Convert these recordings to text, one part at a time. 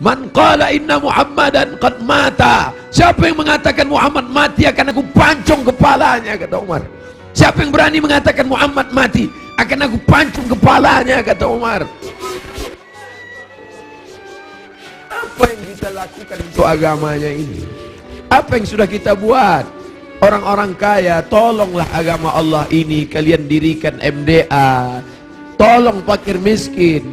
Man qala inna Muhammadan qad mata. Siapa yang mengatakan Muhammad mati akan aku pancung kepalanya, kata Umar. Siapa yang berani mengatakan Muhammad mati akan aku pancung kepalanya, kata Umar. Apa yang kita lakukan untuk agamanya ini? Apa yang sudah kita buat? Orang-orang kaya, tolonglah agama Allah ini. Kalian dirikan MDA, tolong fakir miskin.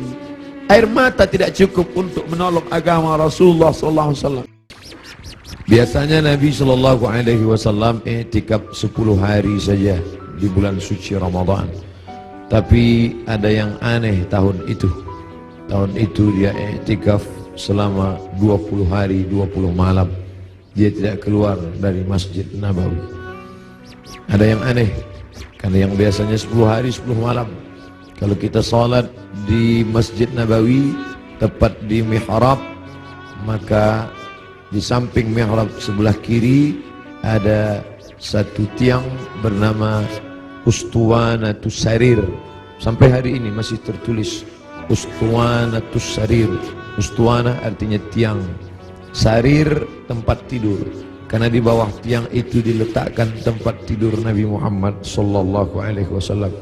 Air mata tidak cukup untuk menolong agama Rasulullah SAW. Biasanya Nabi SAW i'tikaf 10 hari saja di bulan suci Ramadan. Tapi ada yang aneh tahun itu. Tahun itu dia i'tikaf selama 20 hari 20 malam. Dia tidak keluar dari Masjid Nabawi. Ada yang aneh, karena yang biasanya 10 hari 10 malam. Kalau kita salat di Masjid Nabawi tepat di mihrab, maka di samping mihrab sebelah kiri ada satu tiang bernama Ustuwanatus Sarir. Sampai hari ini masih tertulis Ustuwanatus Sarir. Ustuwana artinya tiang, sarir tempat tidur, karena di bawah tiang itu diletakkan tempat tidur Nabi Muhammad sallallahu alaihi wasallam.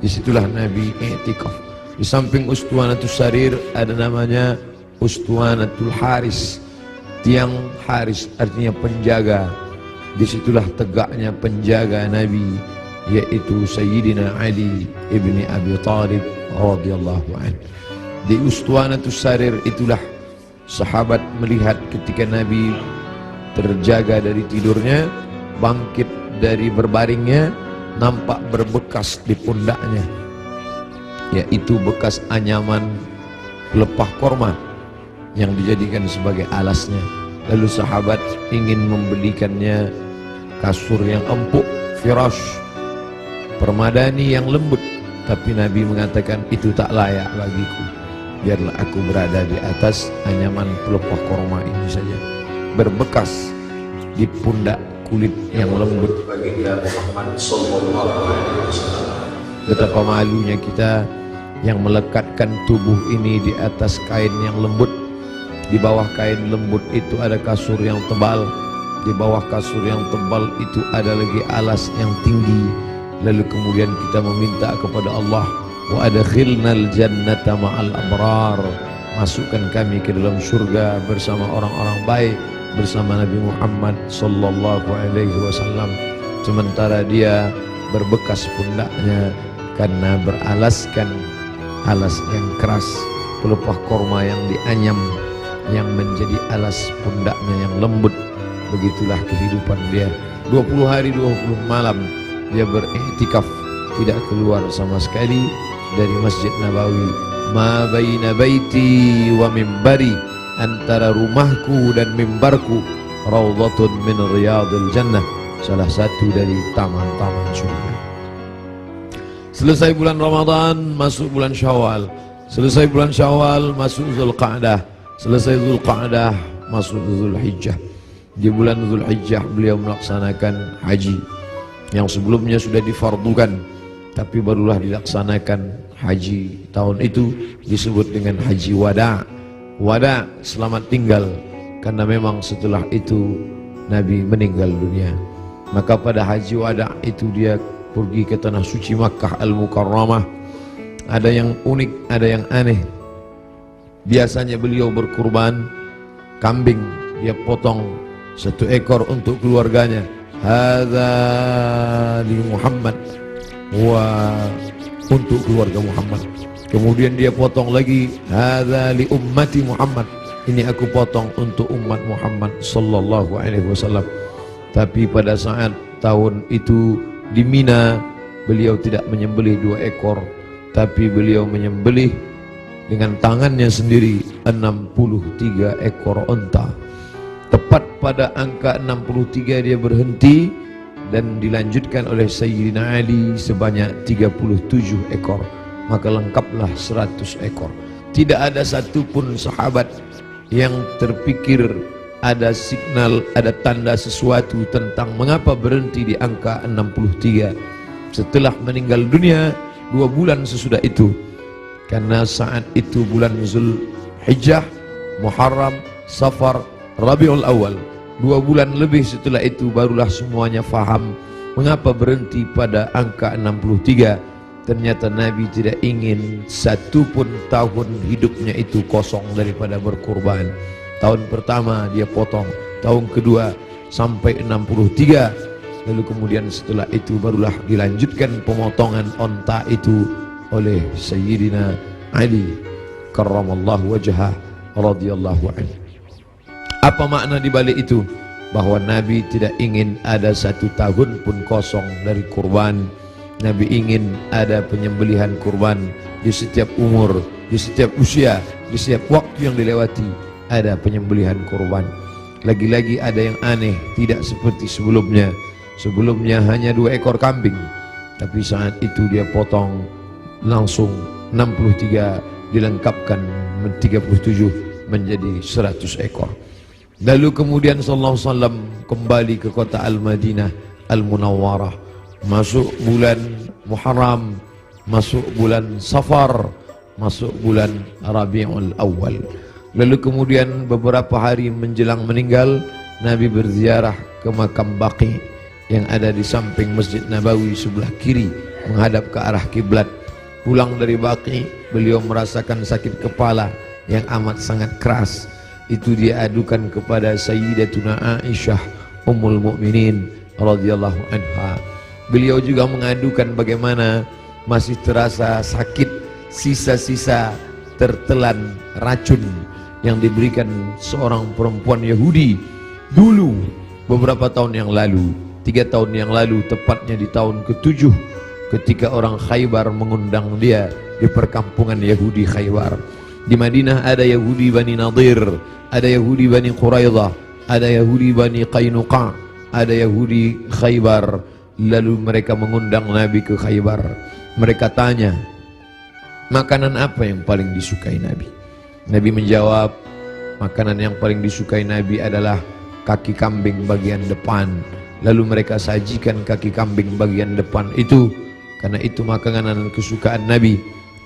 Disitulah Nabi i'tikaf. Di samping Ustuwanatus Sarir ada namanya Ustuwanatul Haris, tiang Haris artinya penjaga. Disitulah tegaknya penjaga Nabi, yaitu Sayyidina Ali ibni Abi Thalib radhiyallahu anhu. Di Ustuwanatus Sarir itulah sahabat melihat ketika Nabi terjaga dari tidurnya, bangkit dari berbaringnya, nampak berbekas di pundaknya, yaitu bekas anyaman pelepah korma yang dijadikan sebagai alasnya. Lalu sahabat ingin membelikannya kasur yang empuk, firash, permadani yang lembut, tapi Nabi mengatakan itu tak layak bagiku. Biarlah aku berada di atas anyaman pelepah korma ini saja, berbekas di pundak kulit yang lembut. Baginda Muhammad sallallahu alaihi wasallam. Betapa malunya kita yang melekatkan tubuh ini di atas kain yang lembut. Di bawah kain lembut itu ada kasur yang tebal. Di bawah kasur yang tebal itu ada lagi alas yang tinggi. Lalu kemudian kita meminta kepada Allah, wa adkhilnal jannata ma'al abrar. Masukkan kami ke dalam surga bersama orang-orang baik, bersama Nabi Muhammad sallallahu alaihi wasallam. Sementara dia berbekas pundaknya karena beralaskan alas yang keras, pelepah korma yang dianyam yang menjadi alas pundaknya yang lembut. Begitulah kehidupan dia. 20 hari 20 malam dia beriktikaf, tidak keluar sama sekali dari Masjid Nabawi. Ma baina baiti wa mimbari, antara rumahku dan mimbarku raudhatun min riyadil jannah, salah satu dari taman-taman surga. Selesai bulan Ramadan, masuk bulan Syawal. Selesai bulan Syawal, masuk Zulqa'dah. Selesai Zulqa'dah, masuk Zulhijjah. Di bulan Zulhijjah beliau melaksanakan haji yang sebelumnya sudah difardukan, tapi barulah dilaksanakan haji tahun itu, disebut dengan haji wada'. Wada', selamat tinggal, karena memang setelah itu Nabi meninggal dunia. Maka pada haji wada' itu dia pergi ke tanah suci Makkah Al-Mukarramah. Ada yang unik, ada yang aneh. Biasanya beliau berkurban kambing, dia potong 1 ekor untuk keluarganya. Hadza li Muhammad, wa untuk keluarga Muhammad. Kemudian dia potong lagi, hadza li ummati Muhammad, ini aku potong untuk umat Muhammad sallallahu alaihi wasallam. Tapi pada saat tahun itu di Mina, beliau tidak menyembelih 2 ekor, tapi beliau menyembelih dengan tangannya sendiri 63 ekor unta. Tepat pada angka 63 dia berhenti dan dilanjutkan oleh Sayyidina Ali sebanyak 37 ekor. Maka lengkaplah 100 ekor. Tidak ada satupun sahabat yang terpikir ada signal, ada tanda sesuatu tentang mengapa berhenti di angka 63 setelah meninggal dunia 2 bulan sesudah itu. Karena saat itu bulan Zulhijjah, Muharram, Safar, Rabiul Awal. 2 bulan lebih setelah itu barulah semuanya faham mengapa berhenti pada angka 63. Ternyata Nabi tidak ingin satu pun tahun hidupnya itu kosong daripada berkurban. Tahun pertama dia potong, tahun kedua sampai 63. Lalu kemudian setelah itu barulah dilanjutkan pemotongan onta itu oleh Sayyidina Ali karramallahu wajhah radhiyallahu anhu. Apa makna dibalik itu? Bahwa Nabi tidak ingin ada satu tahun pun kosong dari kurban. Nabi ingin ada penyembelihan kurban di setiap umur, di setiap usia, di setiap waktu yang dilewati ada penyembelihan kurban. Lagi-lagi ada yang aneh, tidak seperti sebelumnya. Sebelumnya hanya 2 ekor kambing, tapi saat itu dia potong langsung 63, dilengkapkan 37 menjadi 100 ekor. Lalu kemudian sallallahu alaihi wasallam kembali ke kota Al-Madinah Al-Munawwarah, masuk bulan Muharram, masuk bulan Safar, masuk bulan Rabiul Awal. Lalu kemudian beberapa hari menjelang meninggal, Nabi berziarah ke makam Baqi yang ada di samping Masjid Nabawi sebelah kiri menghadap ke arah kiblat. Pulang dari Baqi, beliau merasakan sakit kepala yang amat sangat keras. Itu dia adukan kepada Sayyidatuna Aisyah Ummul Mukminin radhiyallahu anha. Beliau juga mengadukan bagaimana masih terasa sakit, sisa-sisa tertelan racun yang diberikan seorang perempuan Yahudi dulu beberapa tahun yang lalu, 3 tahun yang lalu, tepatnya di tahun ke-7 ketika orang Khaybar mengundang dia di perkampungan Yahudi Khaybar. Di Madinah ada Yahudi Bani Nadir, ada Yahudi Bani Quraidah, ada Yahudi Bani Qainuqa, ada Yahudi Khaybar. Lalu mereka mengundang Nabi ke Khaybar. Mereka tanya, makanan apa yang paling disukai Nabi? Nabi menjawab, makanan yang paling disukai Nabi adalah kaki kambing bagian depan. Lalu mereka sajikan kaki kambing bagian depan itu, karena itu makanan kesukaan Nabi.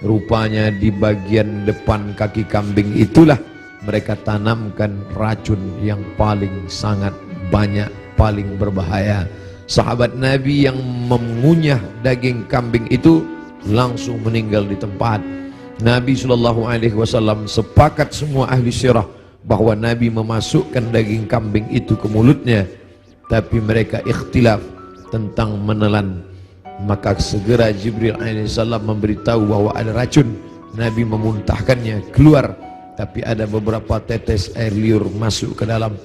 Rupanya di bagian depan kaki kambing itulah mereka tanamkan racun yang paling sangat banyak, paling berbahaya. Sahabat Nabi yang mengunyah daging kambing itu langsung meninggal di tempat. Nabi SAW sepakat semua ahli sirah bahwa Nabi memasukkan daging kambing itu ke mulutnya, tapi mereka ikhtilaf tentang menelan. Maka segera Jibril alaihissalam memberitahu bahwa ada racun. Nabi memuntahkannya keluar, tapi ada beberapa tetes air liur masuk ke dalam.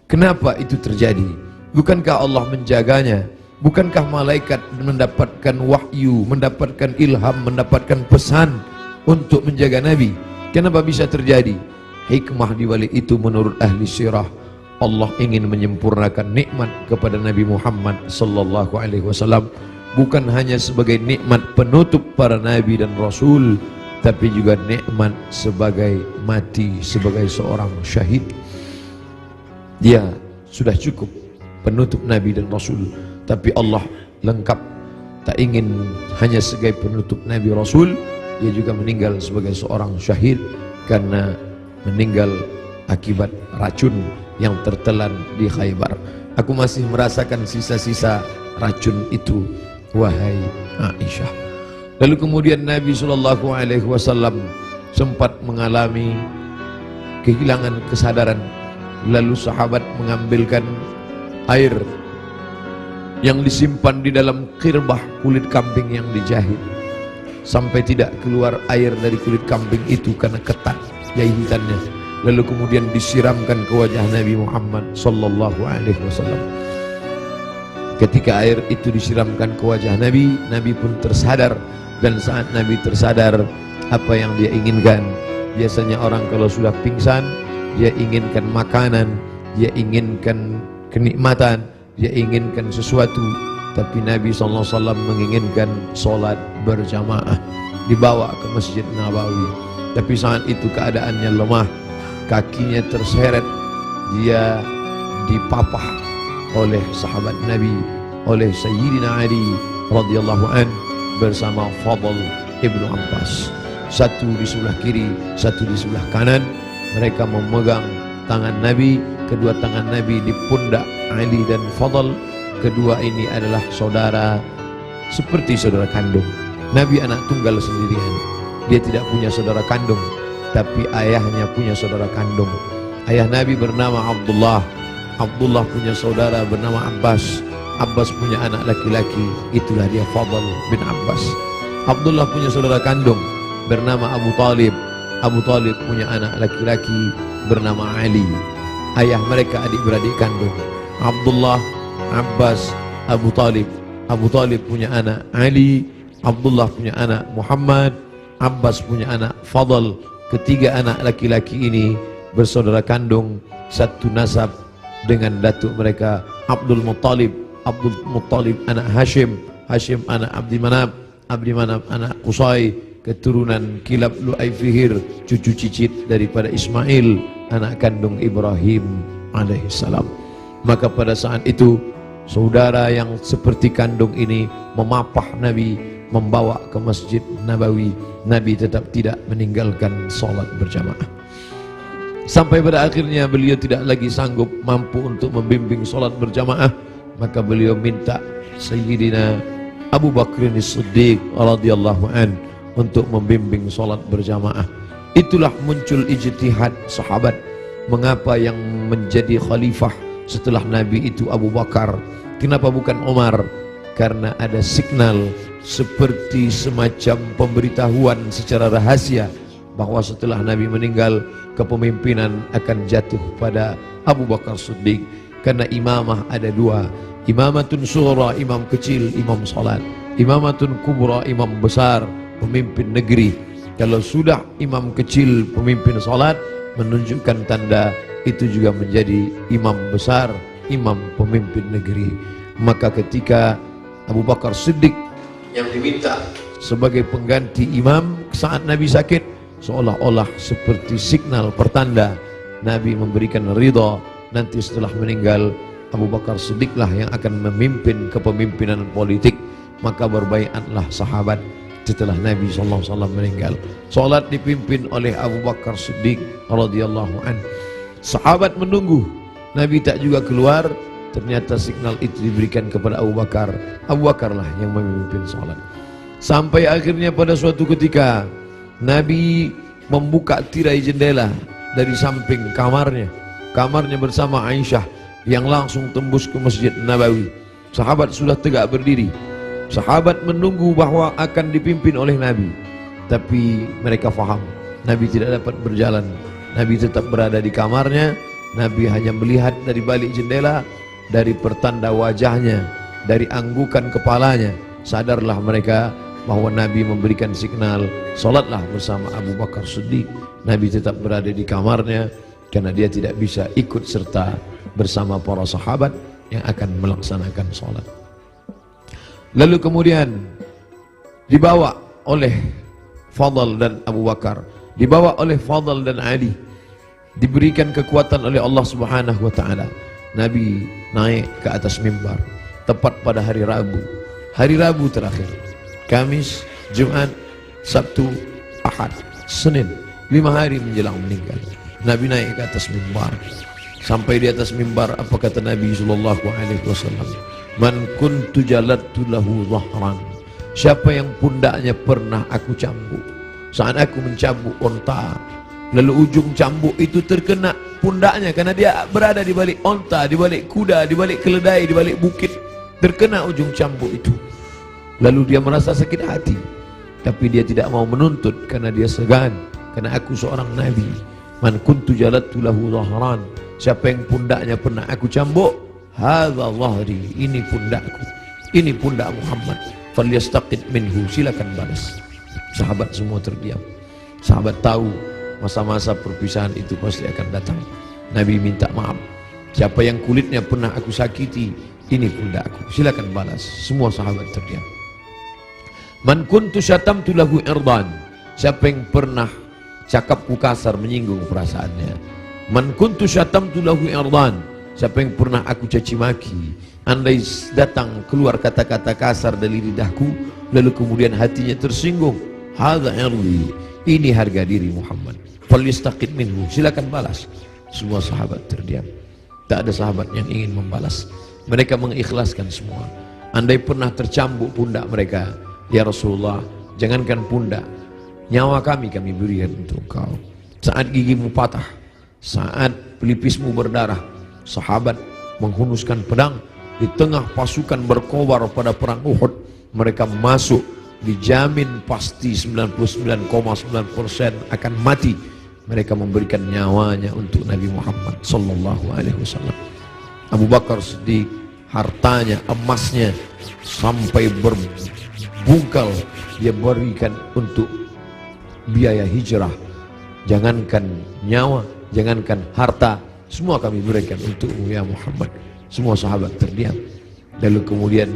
Kenapa itu terjadi? Bukankah Allah menjaganya? Bukankah malaikat mendapatkan wahyu, mendapatkan ilham, mendapatkan pesan untuk menjaga Nabi? Kenapa bisa terjadi? Hikmah di balik itu menurut ahli sirah, Allah ingin menyempurnakan nikmat kepada Nabi Muhammad sallallahu alaihi wasallam, bukan hanya sebagai nikmat penutup para nabi dan rasul, tapi juga nikmat sebagai mati sebagai seorang syahid. Dia sudah cukup penutup nabi dan rasul, tapi Allah lengkap, tak ingin hanya sebagai penutup nabi rasul, dia juga meninggal sebagai seorang syahid karena meninggal akibat racun yang tertelan di Khaybar. Aku masih merasakan sisa-sisa racun itu, wahai Aisyah. Lalu kemudian Nabi SAW sempat mengalami kehilangan kesadaran. Lalu sahabat mengambilkan air yang disimpan di dalam khirbah kulit kambing yang dijahit, sampai tidak keluar air dari kulit kambing itu karena ketat jahitannya. Lalu kemudian disiramkan ke wajah Nabi Muhammad sallallahu alaihi wasallam. Ketika air itu disiramkan ke wajah Nabi, Nabi pun tersadar. Dan saat Nabi tersadar, apa yang dia inginkan? Biasanya orang kalau sudah pingsan, dia inginkan makanan, dia inginkan kenikmatan, dia inginkan sesuatu. Tapi Nabi SAW menginginkan sholat berjamaah, dibawa ke Masjid Nabawi. Tapi saat itu keadaannya lemah, kakinya terseret, dia dipapah oleh sahabat Nabi, oleh Sayyidina Ali radhiyallahu an bersama Fadl ibnu Abbas. Satu di sebelah kiri, satu di sebelah kanan. Mereka memegang tangan Nabi, kedua tangan Nabi di pundak Ali dan Fadl. Kedua ini adalah saudara seperti saudara kandung. Nabi anak tunggal sendirian. Dia tidak punya saudara kandung, tapi ayahnya punya saudara kandung. Ayah Nabi bernama Abdullah. Abdullah punya saudara bernama Abbas. Abbas punya anak laki-laki, itulah dia Fadl bin Abbas. Abdullah punya saudara kandung bernama Abu Talib. Abu Talib punya anak laki-laki bernama Ali. Ayah mereka adik-beradik kandung. Abdullah, Abbas, Abu Talib. Abu Talib punya anak Ali, Abdullah punya anak Muhammad, Abbas punya anak Fadl. Ketiga anak laki-laki ini bersaudara kandung, satu nasab dengan datuk mereka Abdul Muttalib. Abdul Muttalib anak Hashim, Hashim anak Abdi Manaf, Abdi Manaf anak Qusay, keturunan Kilab Lu'ay Fihir, cucu cicit daripada Ismail, anak kandung Ibrahim alaihissalam. Maka pada saat itu saudara yang seperti kandung ini memapah Nabi, membawa ke Masjid Nabawi. Nabi tetap tidak meninggalkan salat berjamaah. Sampai pada akhirnya beliau tidak lagi sanggup mampu untuk membimbing salat berjamaah, maka beliau minta Sayyidina Abu Bakr As-Siddiq radhiyallahu an untuk membimbing salat berjamaah. Itulah muncul ijtihad sahabat. Mengapa yang menjadi khalifah setelah Nabi itu Abu Bakar? Kenapa bukan Umar? Karena ada signal seperti semacam pemberitahuan secara rahasia bahwa setelah Nabi meninggal, kepemimpinan akan jatuh pada Abu Bakar Siddiq. Karena imamah ada dua, imamatun sughra, imam kecil, imam salat, imamatun kubra, imam besar, pemimpin negeri. Kalau sudah imam kecil, pemimpin salat, menunjukkan tanda itu juga menjadi imam besar, imam pemimpin negeri. Maka ketika Abu Bakar Siddiq yang diminta sebagai pengganti imam saat Nabi sakit, seolah-olah seperti signal pertanda Nabi memberikan ridha. Nanti setelah meninggal Abu Bakar Siddiqlah yang akan memimpin kepemimpinan politik. Maka berbaiatlah sahabat setelah Nabi SAW meninggal. Salat dipimpin oleh Abu Bakar Siddiq radhiyallahu an. Sahabat menunggu, Nabi tak juga keluar. Ternyata signal itu diberikan kepada Abu Bakar. Abu Bakarlah yang memimpin salat. Sampai akhirnya pada suatu ketika Nabi membuka tirai jendela dari samping kamarnya bersama Aisyah yang langsung tembus ke Masjid Nabawi. Sahabat sudah tegak berdiri. Sahabat menunggu bahwa akan dipimpin oleh Nabi, tapi mereka faham Nabi tidak dapat berjalan. Nabi tetap berada di kamarnya. Nabi hanya melihat dari balik jendela, dari pertanda wajahnya, dari anggukan kepalanya. Sadarlah mereka bahwa Nabi memberikan signal, salatlah bersama Abu Bakar Siddiq. Nabi tetap berada di kamarnya karena dia tidak bisa ikut serta bersama para sahabat yang akan melaksanakan salat. Lalu kemudian dibawa oleh Fadl dan Abu Bakar, dibawa oleh Fadl dan Ali, diberikan kekuatan oleh Allah Subhanahu wa taala. Nabi naik ke atas mimbar tepat pada hari Rabu. Hari Rabu terakhir, Kamis, Jumat, Sabtu, Ahad, Senin, 5 hari menjelang meninggal. Nabi naik ke atas mimbar. Sampai di atas mimbar, apa kata Nabi sallallahu alaihi wasallam? Man kuntu jalattu lahu dhahran. Siapa yang pundaknya pernah aku cambuk, saat aku mencambuk unta, lalu ujung cambuk itu terkena pundaknya karena dia berada di balik unta, di balik kuda, di balik keledai, di balik bukit, terkena ujung cambuk itu. Lalu dia merasa sakit hati, tapi dia tidak mau menuntut karena dia segan, karena aku seorang nabi. Man kuntu jalattu lahu dhahran. Siapa yang pundaknya pernah aku cambuk, hadza dhahri, ini pundakku, ini pundak Muhammad, falyastaqid minhu, silakan balas. Sahabat semua terdiam. Sahabat tahu masa-masa perpisahan itu pasti akan datang. Nabi minta maaf. Siapa yang kulitnya pernah aku sakiti, ini pundakku, silakan balas. Semua sahabat terdiam. Man kuntu syatamtu lahu irdan. Siapa yang pernah cakapku kasar, menyinggung perasaannya. Man kuntu syatamtu lahu irdan. Siapa yang pernah aku caci maki, andai datang keluar kata-kata kasar dari lidahku, lalu kemudian hatinya tersinggung, hadza irdi, ini harga diri Muhammad, Falyastaqid minhu, silakan balas. Semua sahabat terdiam. Tak ada sahabat yang ingin membalas. Mereka mengikhlaskan semua. Andai pernah tercambuk pundak mereka, ya Rasulullah, jangankan pundak, nyawa kami berikan untuk engkau. Saat gigimu patah, saat pelipismu berdarah, sahabat menghunuskan pedang di tengah pasukan berkobar pada perang Uhud. Mereka masuk, dijamin pasti 99,9% akan mati. Mereka memberikan nyawanya untuk Nabi Muhammad sallallahu alaihi wasallam. Abu Bakar Siddiq, hartanya, emasnya sampai berbungkal dia berikan untuk biaya hijrah. Jangankan nyawa, jangankan harta, semua kami berikan untukmu ya Muhammad. Semua sahabat terdiam. Lalu kemudian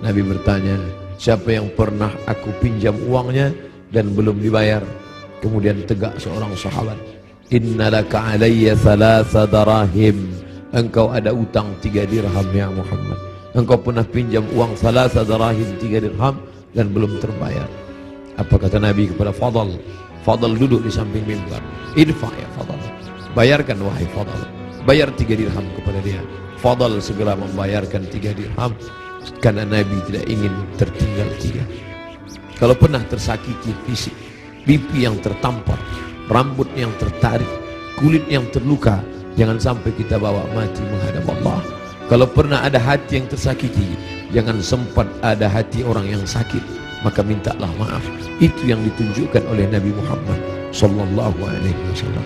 Nabi bertanya, siapa yang pernah aku pinjam uangnya dan belum dibayar? Kemudian tegak seorang sahabat, innalaka alayya thalatha darahim, engkau ada utang 3 dirham ya Muhammad. Engkau pernah pinjam uang thalatha darahim, 3 dirham dan belum terbayar. Apa kata Nabi kepada Fadl? Fadl duduk di samping mimbar. Idfa ya Fadl, bayarkan wahai Fadl. Bayar 3 dirham kepada dia. Fadl segera membayarkan 3 dirham karena Nabi tidak ingin tertinggal 3. Kalau pernah tersakiti fisik, pipi yang tertampar, rambut yang tertarik, kulit yang terluka, jangan sampai kita bawa mati menghadap Allah. Kalau pernah ada hati yang tersakiti, jangan sempat ada hati orang yang sakit, maka mintalah maaf. Itu yang ditunjukkan oleh Nabi Muhammad sallallahu alaihi wasallam.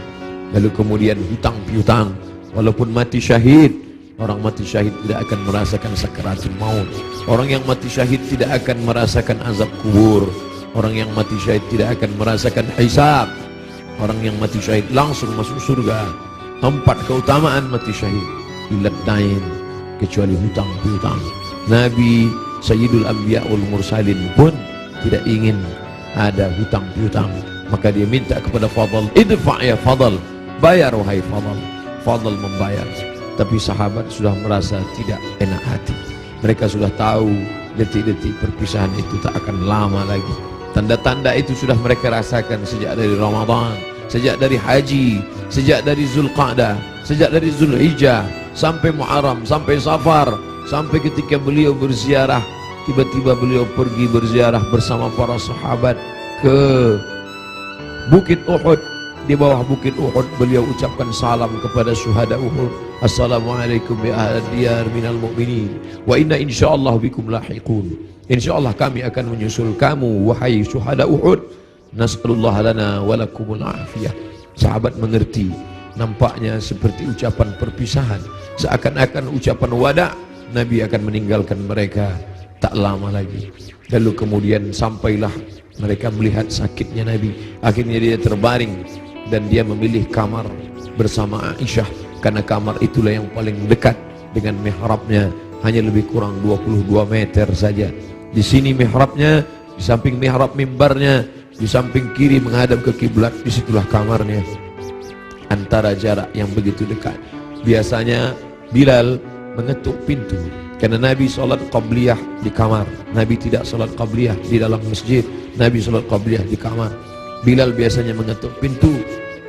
Lalu kemudian hutang piutang, walaupun mati syahid, orang mati syahid tidak akan merasakan sakaratul maut. Orang yang mati syahid tidak akan merasakan azab kubur. Orang yang mati syahid tidak akan merasakan hisab. Orang yang mati syahid langsung masuk surga. 4 keutamaan mati syahid. Ilat dain, kecuali hutang piutang. Nabi Sayyidul Anbiya wal Mursalin pun tidak ingin ada hutang piutang. Maka dia minta kepada Fadl, idfa ya Fadl, bayar wahai Fadl. Fadl membayar. Tapi sahabat sudah merasa tidak enak hati. Mereka sudah tahu detik-detik perpisahan itu tak akan lama lagi. Tanda-tanda itu sudah mereka rasakan sejak dari Ramadan, sejak dari haji, sejak dari Zulqa'dah, sejak dari Zulhijjah, sampai Muharram, sampai Safar, sampai ketika beliau berziarah. Tiba-tiba beliau pergi berziarah bersama para sahabat ke Bukit Uhud. Di bawah Bukit Uhud beliau ucapkan salam kepada syuhada Uhud. Assalamualaikum ya ahlal diyar minal mu'minin wa inna insyaallah bikum lahiqun. Insyaallah kami akan menyusul kamu wahai syuhada Uhud. Nas'alullah lana wa lakumul afiyah. Sahabat mengerti, nampaknya seperti ucapan perpisahan, seakan-akan ucapan wada. Nabi akan meninggalkan mereka tak lama lagi. Lalu kemudian sampailah mereka melihat sakitnya Nabi. Akhirnya dia terbaring dan dia memilih kamar bersama Aisyah, karena kamar itulah yang paling dekat dengan mihrabnya, hanya lebih kurang 22 meter saja. Di sini mihrabnya, di samping mihrab mimbarnya, di samping kiri menghadap ke kiblat, disitulah kamarnya. Antara jarak yang begitu dekat. Biasanya Bilal mengetuk pintu karena Nabi sholat qabliyah di kamar. Nabi tidak sholat qabliyah di dalam masjid. Nabi sholat qabliyah di kamar. Bilal biasanya mengetuk pintu,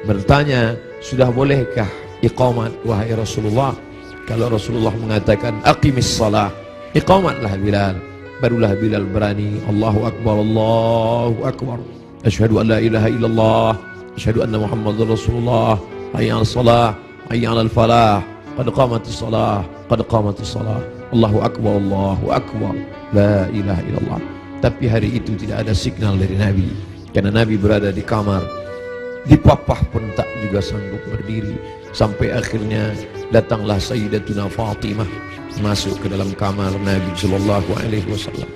bertanya, sudah bolehkah iqamat wahai Rasulullah? Kalau Rasulullah mengatakan aqimis salah, iqamatlah Bilal. Barulah Bilal berani, Allahu Akbar, Allahu Akbar, asyhadu an la ilaha illallah, asyhadu anna Muhammadar Rasulullah, hayya 'alas salah, hayya 'alal falah, qad qamatis salah, qad qamatis salah, Allahu Akbar, Allahu Akbar, la ilaha illallah. Tapi hari itu tidak ada signal dari Nabi, karena Nabi berada di kamar. Dipapah pun tak juga sanggup berdiri. Sampai akhirnya datanglah Sayyidatuna Fatimah masuk ke dalam kamar Nabi sallallahu alaihi wasallam.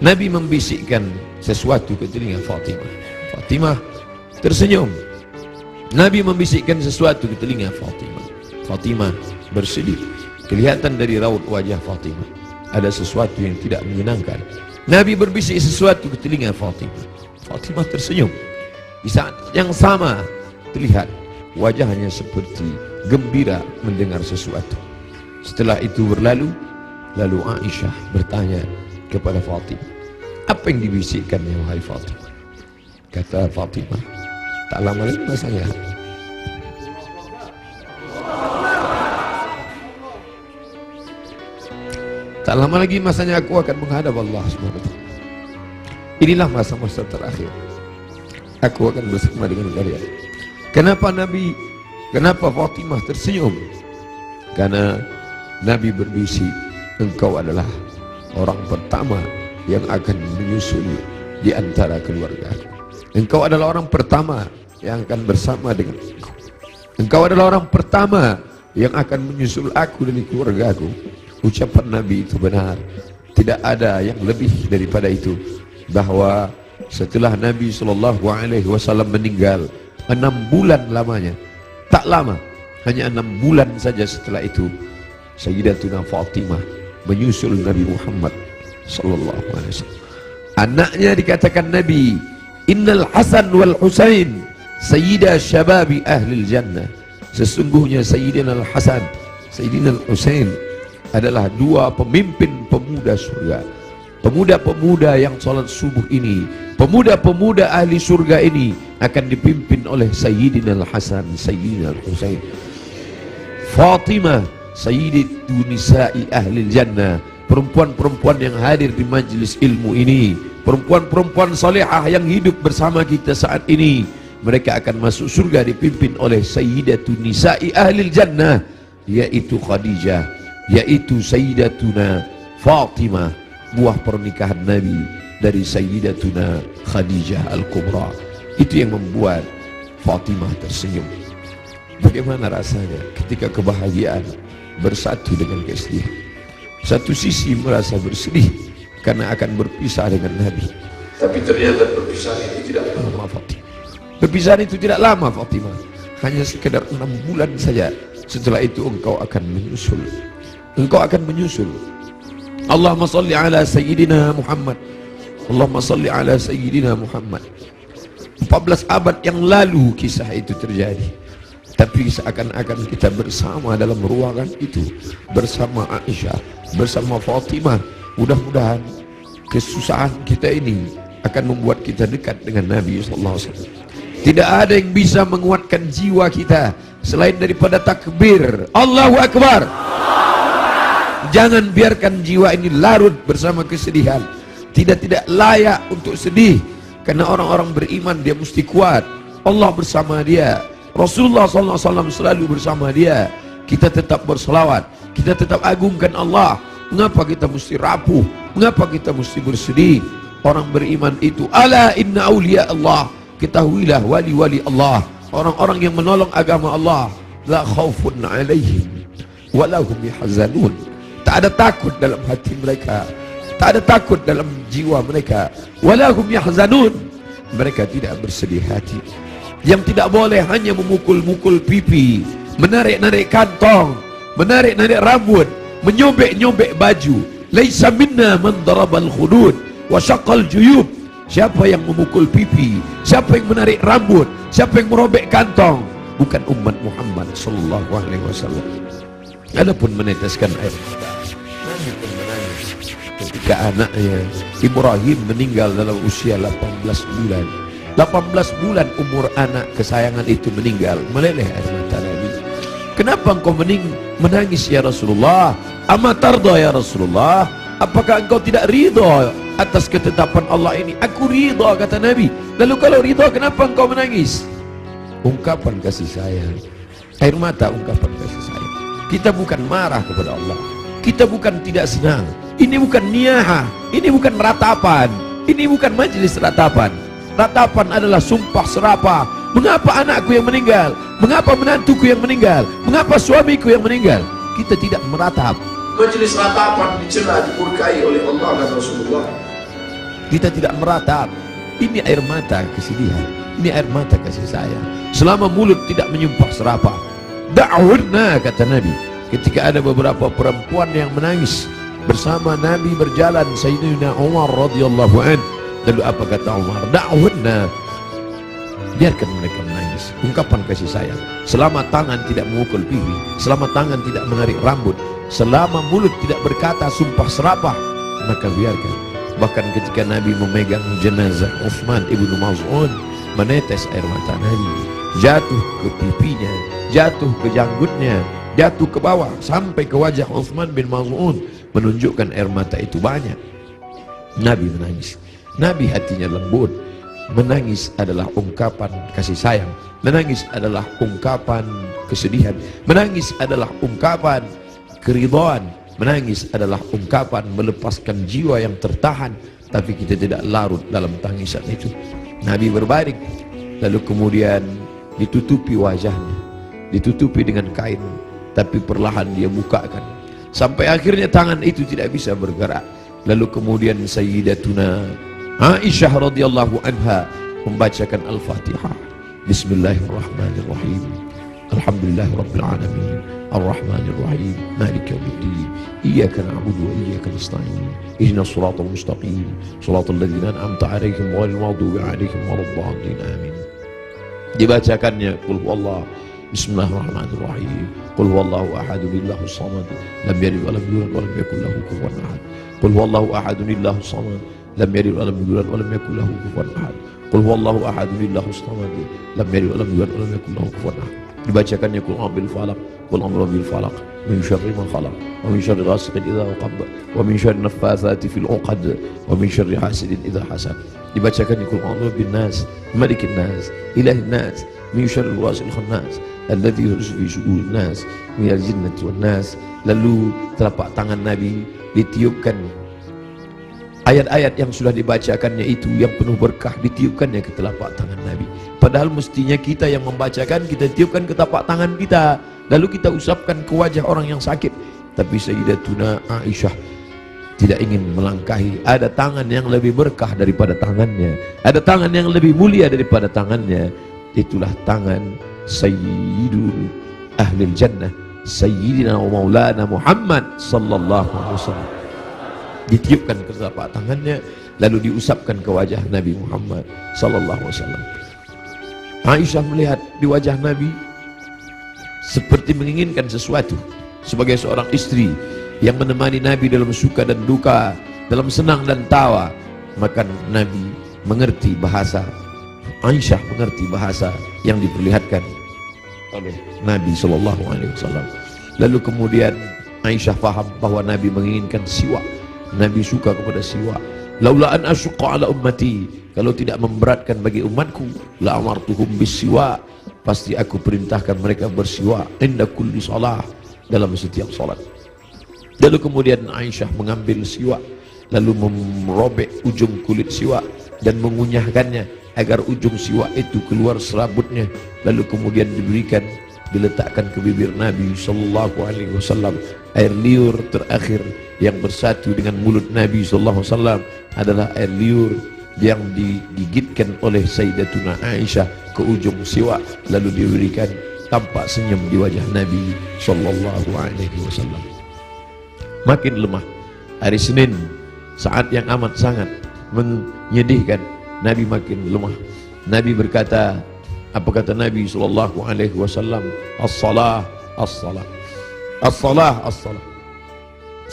Nabi membisikkan sesuatu ke telinga Fatimah. Fatimah tersenyum. Nabi membisikkan sesuatu ke telinga Fatimah. Fatimah bersedih. Kelihatan dari raut wajah Fatimah ada sesuatu yang tidak menyenangkan. Nabi berbisik sesuatu ke telinga Fatimah. Fatimah tersenyum. Di saat yang sama terlihat wajahnya seperti gembira mendengar sesuatu. Setelah itu berlalu, lalu Aisyah bertanya kepada Fatimah, apa yang dibisikkannya wahai Fatimah? Kata Fatimah, Tak lama lagi masanya. Tak lama lagi masanya aku akan menghadap Allah SWT. Inilah masa-masa terakhir. Aku akan bersama dengan kalian. Kenapa Fatimah tersenyum? Karena Nabi berbisik, engkau adalah orang pertama yang akan menyusul di antara keluarga. Engkau adalah orang pertama yang akan bersama dengan engkau. Engkau adalah orang pertama yang akan menyusul aku dari keluargaku. Ucapan Nabi itu benar. Tidak ada yang lebih daripada itu. Bahwa setelah Nabi SAW meninggal 6 bulan lamanya, tak lama, hanya 6 bulan saja setelah itu, Sayyidatuna Fatimah menyusul Nabi Muhammad SAW. Anaknya dikatakan Nabi, Innal Hasan wal Husain Sayyida Syababi Ahlil Jannah. Sesungguhnya Sayyidina Al-Hasan, Sayyidina Al-Husain adalah 2 pemimpin pemuda surga. Pemuda-pemuda yang salat subuh ini, pemuda-pemuda ahli surga ini akan dipimpin oleh Sayyidina Al-Hasan, Sayyidina Al-Husain. Fatimah Sayyidatu Nisa'i Ahlil Jannah, perempuan-perempuan yang hadir di majlis ilmu ini, perempuan-perempuan salihah yang hidup bersama kita saat ini. Mereka akan masuk surga dipimpin oleh Sayyidatu Nisa'i Ahlil Jannah, yaitu Khadijah, yaitu Sayyidatuna Fatimah, buah pernikahan Nabi dari Sayyidatuna Khadijah Al-Kubra. Itu yang membuat Fatimah tersenyum. Bagaimana rasanya ketika kebahagiaan bersatu dengan kesedihan? Satu sisi merasa bersedih karena akan berpisah dengan Nabi, tapi ternyata perpisahan itu tidak lama Fatimah. Perpisahan itu tidak lama Fatimah, hanya sekedar 6 bulan saja. Setelah itu engkau akan menyusul. Engkau akan menyusul. Allahumma salli ala Sayyidina Muhammad. Allahumma salli ala Sayyidina Muhammad. 14 abad yang lalu kisah itu terjadi, tapi seakan-akan kita bersama dalam ruangan itu, bersama Aisyah, bersama Fatimah. Mudah-mudahan kesusahan kita ini akan membuat kita dekat dengan Nabi SAW. Tidak ada yang bisa menguatkan jiwa kita selain daripada takbir Allahu Akbar. Jangan biarkan jiwa ini larut bersama kesedihan. Tidak layak untuk sedih, karena orang-orang beriman dia mesti kuat. Allah bersama dia, Rasulullah SAW selalu bersama dia. Kita tetap berselawat, kita tetap agungkan Allah. Mengapa kita mesti rapuh? Mengapa kita mesti bersedih? Orang beriman itu, ala inna awliya Allah, ketahuilah wali-wali Allah, orang-orang yang menolong agama Allah, la khawfun alaihim walahum yahzanun. Tak ada takut dalam hati mereka, tak ada takut dalam jiwa mereka. Walahum yahzanun, mereka tidak bersedih hati. Yang tidak boleh hanya memukul-mukul pipi, menarik-narik kantong, menarik-narik rambut, menyobek-nyobek baju. Laisa minna man darabal khudud wa syaqal juyub. Siapa yang memukul pipi, siapa yang menarik rambut, siapa yang merobek kantong, bukan umat Muhammad sallallahu alaihi wasallam. Adapun meneteskan air mata, Nabi pun menangis ketika anaknya Ibrahim meninggal dalam usia 18 bulan. 18 bulan umur anak kesayangan itu meninggal, meleleh air mata Nabi. Kenapa engkau menangis ya Rasulullah? Ama tarda ya Rasulullah? Apakah engkau tidak ridha atas ketetapan Allah ini? Aku ridha, kata Nabi. Lalu kalau ridha, kenapa engkau menangis? Ungkapan kasih sayang, air mata ungkapan kasih sayang. Kita bukan marah kepada Allah, kita bukan tidak senang. Ini bukan niyaha, ini bukan ratapan, ini bukan majelis ratapan. Ratapan adalah sumpah serapah. Mengapa anakku yang meninggal? Mengapa menantuku yang meninggal? Mengapa suamiku yang meninggal? Kita tidak meratap. Majelis ratapan dicela, dimurkai oleh Allah dan Rasulullah. Kita tidak meratap. Ini air mata kesedihan, ini air mata kasih sayang. Selama mulut tidak menyumpah serapah. Da'hunna, kata Nabi. Ketika ada beberapa perempuan yang menangis bersama Nabi berjalan, Sayyidina Umar radhiyallahu an. Lalu apa kata Umar? Da'hunna, biarkan mereka menangis. Ungkapan kasih sayang. Selama tangan tidak memukul pipi, selama tangan tidak menarik rambut, selama mulut tidak berkata sumpah serapah, maka biarkan. Bahkan ketika Nabi memegang jenazah Utsman ibnu Maz'un, menetes air mata Nabi, jatuh ke pipinya, jatuh ke janggutnya, jatuh ke bawah sampai ke wajah Uthman bin Maz'un, menunjukkan air mata itu banyak. Nabi menangis. Nabi hatinya lembut. Menangis adalah ungkapan kasih sayang, menangis adalah ungkapan kesedihan, menangis adalah ungkapan keridhaan, menangis adalah ungkapan melepaskan jiwa yang tertahan, tapi kita tidak larut dalam tangisan itu. Nabi berbaring, lalu kemudian ditutupi wajahnya, ditutupi dengan kain, tapi perlahan dia bukakan sampai akhirnya tangan itu tidak bisa bergerak. Lalu kemudian Sayyidatuna Aisyah radhiyallahu anha membacakan Al-Fatihah. Bismillahirrahmanirrahim. Alhamdulillahirabbil alamin. Arrahmanir rahim. Maliki yaumiddin. Iyyaka na'budu wa iyyaka nasta'in. Ihdinas siratal mustaqim. Shiratal ladzina an'amta 'alaihim ghairil maghdubi 'alaihim waladdallin. Amin. Dibacakannya qul huwallahu. Bismillahirrahmanirrahim. Qul huwallahu ahad, Allahus samad, lam yalid wa lam yulad wa lam yakul lahu kufuwan ahad. Qul huwallahu ahad, Allahus samad, lam yalid wa lam yulad wa lam yakul lahu kufuwan ahad. Qul huwallahu ahad, Allahus samad, lam yalid wa lam yulad wa lam yakul lahu kufuwan ahad. Dibacakannya qul a'udzu falaq, qul a'udzu birabbil falaq, min syarri ma khalaq, wa min syarri ghasiqin idza waqab, wa min syarri naffatsati fil 'uqad, wa min syarri hasidin idza hasad. Dibacakannya qul a'udzu bin nas, malikin nas, ilahin nas, min syarri wasil khannas, alladzi yuhsu fi sudurin nas, minal jinnati wan nas. Lalu telapak tangan Nabi ditiupkan ayat-ayat yang sudah dibacakannya itu yang penuh berkah, ditiupkannya ke telapak tangan Nabi. Padahal mestinya kita yang membacakan, kita tiupkan ke telapak tangan kita, lalu kita usapkan ke wajah orang yang sakit. Tapi Sayyidatuna Aisyah tidak ingin melangkahi. Ada tangan yang lebih berkah daripada tangannya, ada tangan yang lebih mulia daripada tangannya. Itulah tangan Sayyidul Ahlil Jannah, Sayyidina wa Maulana Muhammad sallallahu alaihi wasallam. Ditiupkan ke telapak tangannya, lalu diusapkan ke wajah Nabi Muhammad sallallahu alaihi wasallam. Aisyah melihat di wajah Nabi seperti menginginkan sesuatu. Sebagai seorang istri yang menemani Nabi dalam suka dan duka, dalam senang dan tawa, maka Nabi mengerti bahasa, Aisyah mengerti bahasa yang diperlihatkan oleh Nabi sallallahu alaihi wasallam. Lalu kemudian Aisyah faham bahwa Nabi menginginkan siwak. Nabi suka kepada siwak. Laula an asyqa ala ummati, kalau tidak memberatkan bagi umatku, la amartuhum bisiwak, pasti aku perintahkan mereka bersiwak inda kulli shalah, dalam setiap salat. Lalu kemudian Aisyah mengambil siwak, lalu merobek ujung kulit siwak dan mengunyahkannya agar ujung siwak itu keluar serabutnya. Lalu kemudian diberikan, diletakkan ke bibir Nabi sallallahu alaihi wasallam. Air liur terakhir yang bersatu dengan mulut Nabi sallallahu alaihi wasallam adalah air liur yang digigitkan oleh Sayyidatuna Aisyah ke ujung siwak, lalu diberikan. Tampak senyum di wajah Nabi sallallahu alaihi wasallam. Makin lemah. Hari Senin, saat yang amat sangat menyedihkan, Nabi makin lemah. Nabi berkata, apa kata Nabi sallallahu alaihi wasallam? As-salah, as-salah, as-salah, as-salah.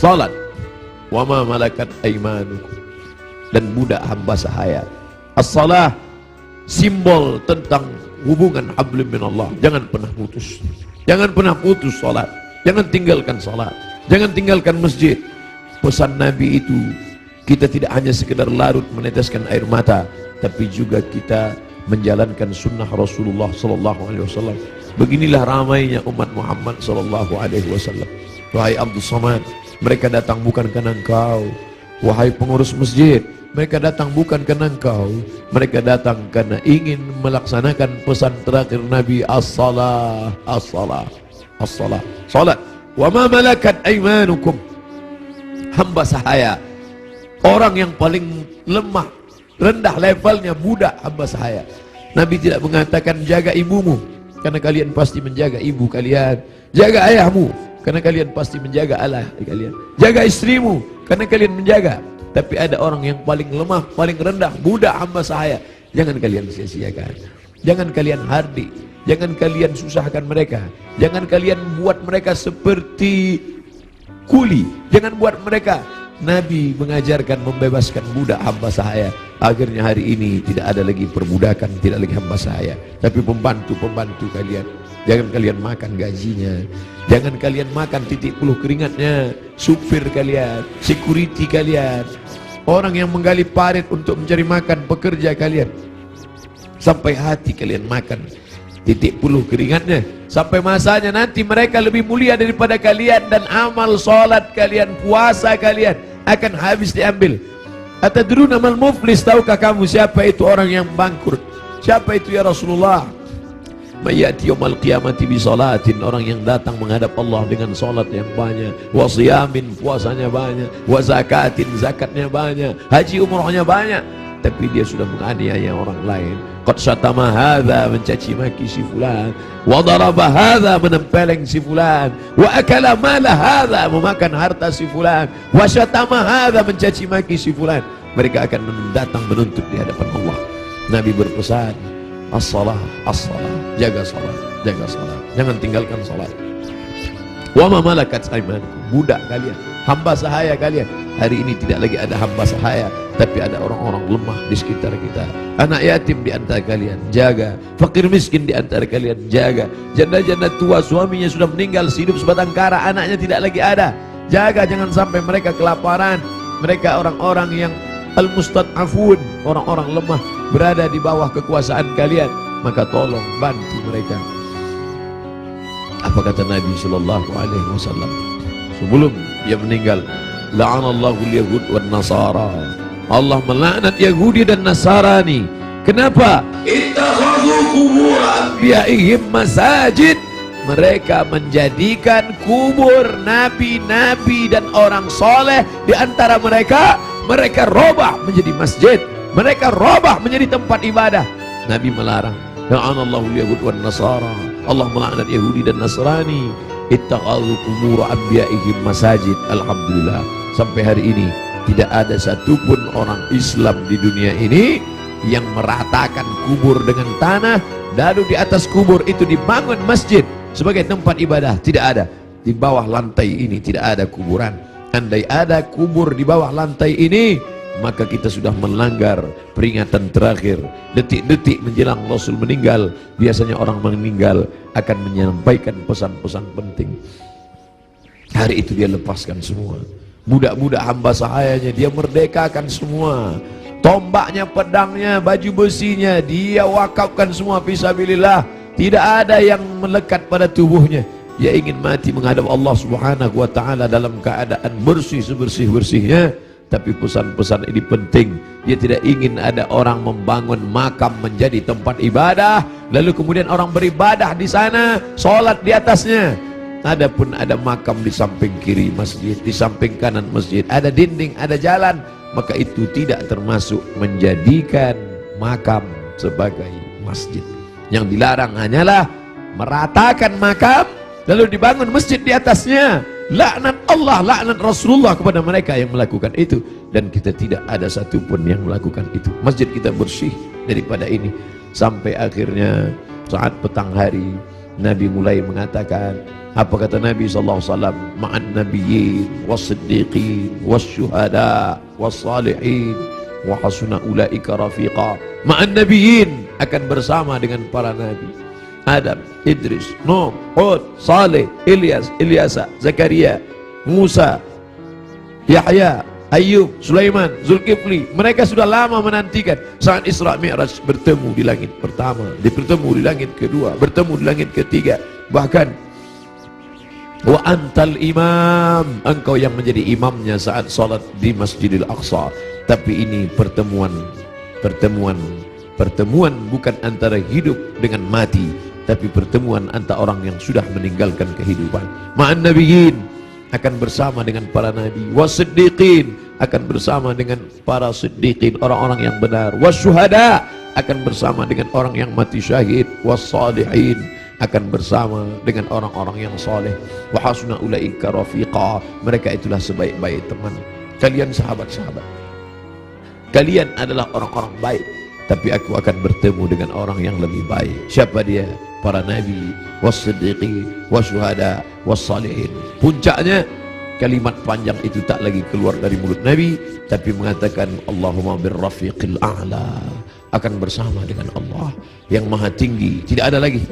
Salat. Wa ma malakat aymanukum, dan budak hamba sahaya. As-salah, simbol tentang hubungan hablum minallah. Jangan pernah putus. Jangan pernah putus salat. Jangan tinggalkan salat. Jangan tinggalkan masjid. Pesan Nabi itu, kita tidak hanya sekedar larut meneteskan air mata, tapi juga kita menjalankan sunnah Rasulullah sallallahu alaihi wasallam. Beginilah ramainya umat Muhammad sallallahu alaihi wasallam. Wahai Abdul Samad, mereka datang bukan karena engkau. Wahai pengurus masjid, mereka datang bukan karena engkau. Mereka datang karena ingin melaksanakan pesan terakhir Nabi, as-salah, as-salah, as-salah, salat. Wa ma malakat aymanukum, hamba sahaya, orang yang paling lemah, rendah levelnya, budak hamba sahaya. Nabi tidak mengatakan jaga ibumu, karena kalian pasti menjaga ibu kalian. Jaga ayahmu, karena kalian pasti menjaga Allah kalian. Jaga istrimu, karena kalian menjaga. Tapi ada orang yang paling lemah, paling rendah, budak hamba sahaya. Jangan kalian sia-siakan. Jangan kalian hardik. Jangan kalian susahkan mereka. Jangan kalian buat mereka seperti kuli. Jangan buat mereka Nabi mengajarkan membebaskan budak hamba sahaya. Akhirnya hari ini tidak ada lagi perbudakan, tidak lagi hamba sahaya, tapi pembantu-pembantu kalian. Jangan kalian makan gajinya, jangan kalian makan titik puluh keringatnya. Supir kalian, security kalian, orang yang menggali parit untuk mencari makan, pekerja kalian, sampai hati kalian makan titik puluh keringatnya. Sampai masanya nanti mereka lebih mulia daripada kalian, dan amal salat kalian, puasa kalian akan habis diambil. Atadruna mal muflis, tahukah kamu siapa itu orang yang bangkrut? Siapa itu ya Rasulullah? Mayati yaumal qiyamati bi salatin, orang yang datang menghadap Allah dengan salat yang banyak, wa siyamin, puasanya banyak, wa zakatin, zakatnya banyak, haji umrohnya banyak, tapi dia sudah menganiaya orang lain. Qad syatama hadza, mencaci maki si fulan, wa daraba hadza, menempeleng si fulan, wa akala mala hadza, memakan harta si fulan, wa syatama hadza, mencaci maki si fulan. Mereka akan datang menuntut di hadapan Allah. Nabi berpesan, as-salah, as-salah, jaga salat, jaga salat, jangan tinggalkan salat. Wa ma malakat aymanukum, budak kalian, hamba sahaya kalian. Hari ini tidak lagi ada hamba sahaya, tapi ada orang-orang lemah di sekitar kita. Anak yatim di antara kalian, jaga. Fakir miskin di antara kalian, jaga. Janda-janda tua, suaminya sudah meninggal, hidup sebatang kara, anaknya tidak lagi ada, jaga. Jangan sampai mereka kelaparan. Mereka orang-orang yang al-mustad'afun, orang-orang lemah, berada di bawah kekuasaan kalian, maka tolong bantu mereka. Apa kata Nabi sallallahu alaihi wasallam sebelum dia meninggal? La'anallahu al-yahud wan nasara. Allah melaknat Yahudi dan Nasrani. Kenapa? Ittakhadhu qubur anbiya'ihim masajid. Mereka menjadikan kubur nabi-nabi dan orang soleh di antara mereka, mereka robah menjadi masjid, mereka robah menjadi tempat ibadah. Nabi melarang. La'anallahu al-yahud wan nasara. Allah melaknat Yahudi dan Nasrani. Ittakhadhu qubur anbiya'ihim masajid. Alhamdulillah, sampai hari ini tidak ada satupun orang Islam di dunia ini yang meratakan kubur dengan tanah, lalu di atas kubur itu dibangun masjid sebagai tempat ibadah. Tidak ada. Di bawah lantai ini tidak ada kuburan. Andai ada kubur di bawah lantai ini, maka kita sudah melanggar peringatan terakhir. Detik-detik menjelang Rasul meninggal, biasanya orang meninggal akan menyampaikan pesan-pesan penting. Hari itu dia lepaskan semua. Budak-budak hamba sahayanya dia merdekakan semua. Tombaknya, pedangnya, baju besinya dia wakafkan semua fisabilillah. Tidak ada yang melekat pada tubuhnya. Dia ingin mati menghadap Allah Subhanahu wa taala dalam keadaan bersih sebersih-bersihnya. Tapi pesan-pesan ini penting. Dia tidak ingin ada orang membangun makam menjadi tempat ibadah, lalu kemudian orang beribadah di sana, sholat di atasnya. Adapun ada makam di samping kiri masjid, di samping kanan masjid, ada dinding, ada jalan, maka itu tidak termasuk menjadikan makam sebagai masjid. Yang dilarang hanyalah meratakan makam lalu dibangun masjid di atasnya. Laknat Allah, laknat Rasulullah kepada mereka yang melakukan itu, dan kita tidak ada satupun yang melakukan itu. Masjid kita bersih daripada ini. Sampai akhirnya saat petang hari Nabi mulai mengatakan, apa kata Nabi SAW? Ma'an nabiyyin was-siddiqin was-syuhada was-salihin wa hasuna ulaika rafiqa. Ma'an nabiyyin, akan bersama dengan para nabi, Adam, Idris, Nuh, Hud, Saleh, Ilyas, Ilyasa, Zakaria, Musa, Yahya, Ayub, Sulaiman, Zulkifli. Mereka sudah lama menantikan saat Isra Mi'raj bertemu di langit pertama, bertemu di langit kedua, bertemu di langit ketiga. Bahkan wa antal imam, engkau yang menjadi imamnya saat salat di Masjidil Aqsa. Tapi ini pertemuan bukan antara hidup dengan mati, tapi pertemuan antara orang yang sudah meninggalkan kehidupan. Ma'an nabiyyin, akan bersama dengan para nabi. Was-siddiqin, akan bersama dengan para siddiqin, orang-orang yang benar. Was-syuhada, akan bersama dengan orang yang mati syahid. Was-salihin, akan bersama dengan orang-orang yang soleh. Wa hasuna ulaika rafiqa, mereka itulah sebaik-baik teman. Kalian sahabat-sahabat, kalian adalah orang-orang baik, tapi aku akan bertemu dengan orang yang lebih baik. Siapa dia? Para nabi, was-siddiqin, was-syuhada, was-salihin. Puncaknya Kalimat panjang itu tak lagi keluar dari mulut Nabi, tapi mengatakan Allahumma birrafiqil a'la, akan bersama dengan Allah yang maha tinggi. Tidak ada lagi.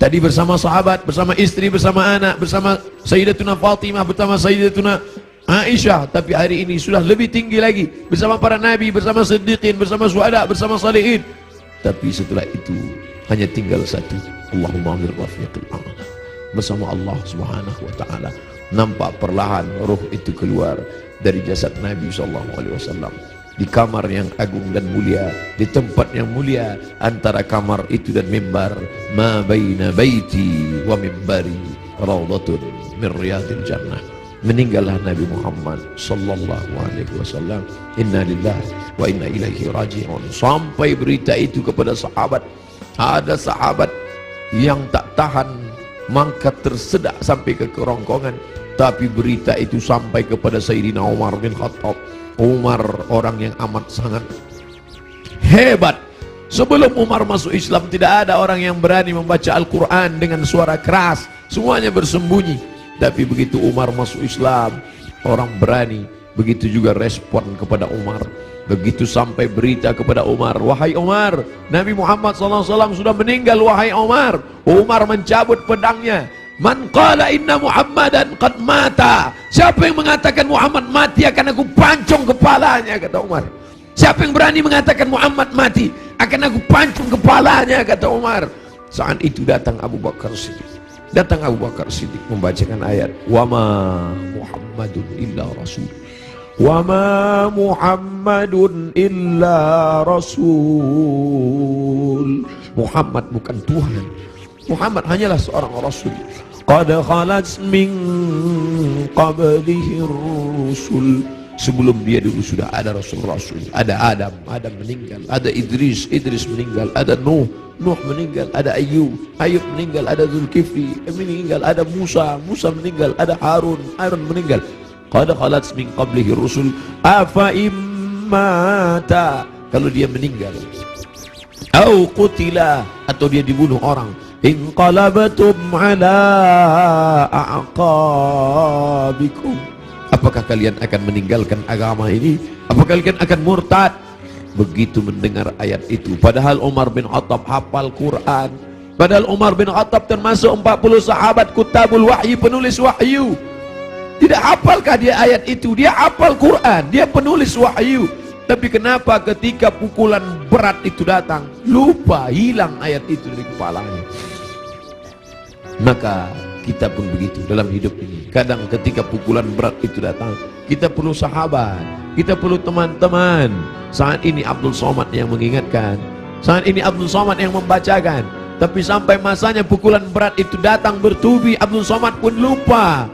Tadi bersama sahabat, bersama istri, bersama anak, bersama Sayyidatuna Fatimah, bersama Sayyidatuna Aisyah. Tapi hari ini sudah lebih tinggi lagi, bersama para nabi, bersama siddiqin, bersama syuhada, bersama salihin. Tapi setelah itu hanya tinggal satu, Allahumma birrafiqil a'la, bersama Allah Subhanahu wa taala. Nampak perlahan roh itu keluar dari jasad Nabi SAW di kamar yang agung dan mulia, di tempat yang mulia. Antara kamar itu dan mimbar, ma baina baiti wa mimbari raudhatun min riyadil jannah. Meninggallah Nabi Muhammad sallallahu alaihi wasallam. Inna lillahi wa inna ilaihi raji'un. Sampai berita itu kepada sahabat. Ada sahabat yang tak tahan, mangkat tersedak sampai ke kerongkongan. Tapi berita itu sampai kepada Sayyidina Umar bin Khattab. Umar orang yang amat sangat hebat. Sebelum Umar masuk Islam, tidak ada orang yang berani membaca Al-Quran dengan suara keras. Semuanya bersembunyi. Tapi begitu Umar masuk Islam, orang berani. Begitu juga respon kepada Umar. Begitu sampai berita kepada Umar, wahai Umar, Nabi Muhammad SAW sudah meninggal, wahai Umar. Umar mencabut pedangnya. Man qala inna Muhammadan qad mata. Siapa yang mengatakan Muhammad mati, akan aku pancung kepalanya, kata Umar. Siapa yang berani mengatakan Muhammad mati, akan aku pancung kepalanya, kata Umar. Saat itu datang Abu Bakar Siddiq. Datang Abu Bakar Siddiq membacakan ayat, wa ma Muhammadun illa rasul. Wa ma Muhammadun illa rasul. Muhammad bukan Tuhan. Muhammad hanyalah seorang rasul. Qad khalat min qablihi rusul. Sebelum dia dulu sudah ada rasul-rasul. Ada Adam, Adam meninggal. Ada Idris, Idris meninggal. Ada Nuh, Nuh meninggal. Ada Ayub, Ayub meninggal. Ada Zulkifli meninggal. Ada Musa, Musa meninggal. Ada Harun, Harun meninggal. Qad khalat min qablihi rusul afa immata, kalau dia meninggal, au qutila, atau dia dibunuh orang, inqalabatum ala a'qabikum, apakah kalian akan meninggalkan agama ini? Apakah kalian akan murtad? Begitu mendengar ayat itu, padahal Umar bin Khattab hafal Quran, padahal Umar bin Khattab termasuk 40 sahabat kutabul wahyi, penulis wahyu. Tidak hafalkah dia ayat itu? Dia hafal Quran, dia penulis wahyu. Tapi kenapa ketika pukulan berat itu datang, lupa, hilang ayat itu dari kepalanya? Maka kita pun begitu dalam hidup ini. Kadang ketika pukulan berat itu datang, kita perlu sahabat, kita perlu teman-teman. Saat ini Abdul Somad yang mengingatkan, saat ini Abdul Somad yang membacakan. Tapi sampai masanya pukulan berat itu datang bertubi, Abdul Somad pun lupa.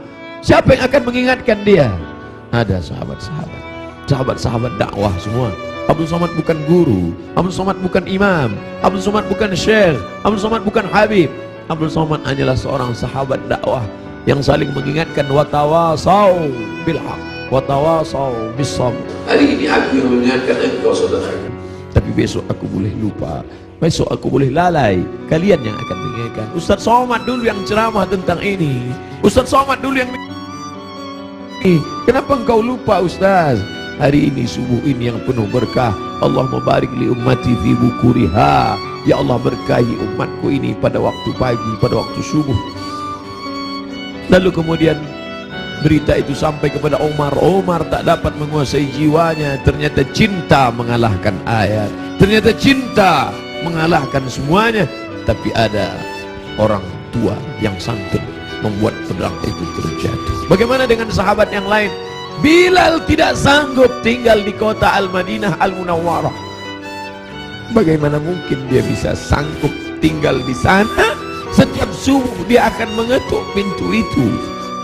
Siapa yang akan mengingatkan dia? Ada sahabat-sahabat, sahabat-sahabat dakwah semua. Abdul Somad bukan guru, Abdul Somad bukan imam, Abdul Somad bukan syekh, Abdul Somad bukan habib. Abdul Somad hanyalah seorang sahabat dakwah yang saling mengingatkan, watawasau bil haq, watawasau bis sabr. Hari ini aku yang mengingatkan engkau saudaraku, tapi besok aku boleh lupa, besok aku boleh lalai. Kalian yang akan mengingatkan. Ustaz Somad dulu yang ceramah tentang ini, Ustaz Somad dulu yang kenapa engkau lupa Ustaz? Hari ini subuh ini yang penuh berkah. Allah mabarik li ummati fi bukuriha. Ya Allah berkahi umatku ini pada waktu pagi, pada waktu subuh. Lalu kemudian berita itu sampai kepada Umar. Umar tak dapat menguasai jiwanya. Ternyata cinta mengalahkan ayat, ternyata cinta mengalahkan semuanya. Tapi ada orang tua yang santun membuat pedang itu terjatuh. Bagaimana dengan sahabat yang lain? Bilal tidak sanggup tinggal di kota Al-Madinah Al-Munawwarah. Bagaimana mungkin dia bisa sanggup tinggal di sana? Setiap subuh dia akan mengetuk pintu itu.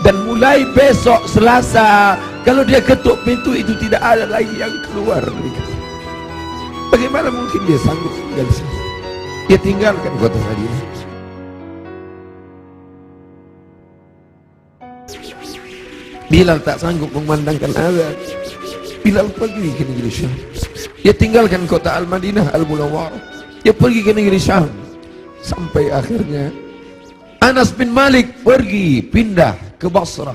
Dan mulai besok Selasa, kalau dia ketuk pintu itu tidak ada lagi yang keluar. Bagaimana mungkin dia sanggup tinggal di sana? Dia tinggalkan kota Madinah. Bilal tak sanggup memandangkan azan. Bilal pergi ke negeri Syam. Dia tinggalkan kota Al-Madinah Al-Munawwarah. Dia pergi ke negeri Syam. Sampai akhirnya Anas bin Malik pergi, pindah ke Basrah.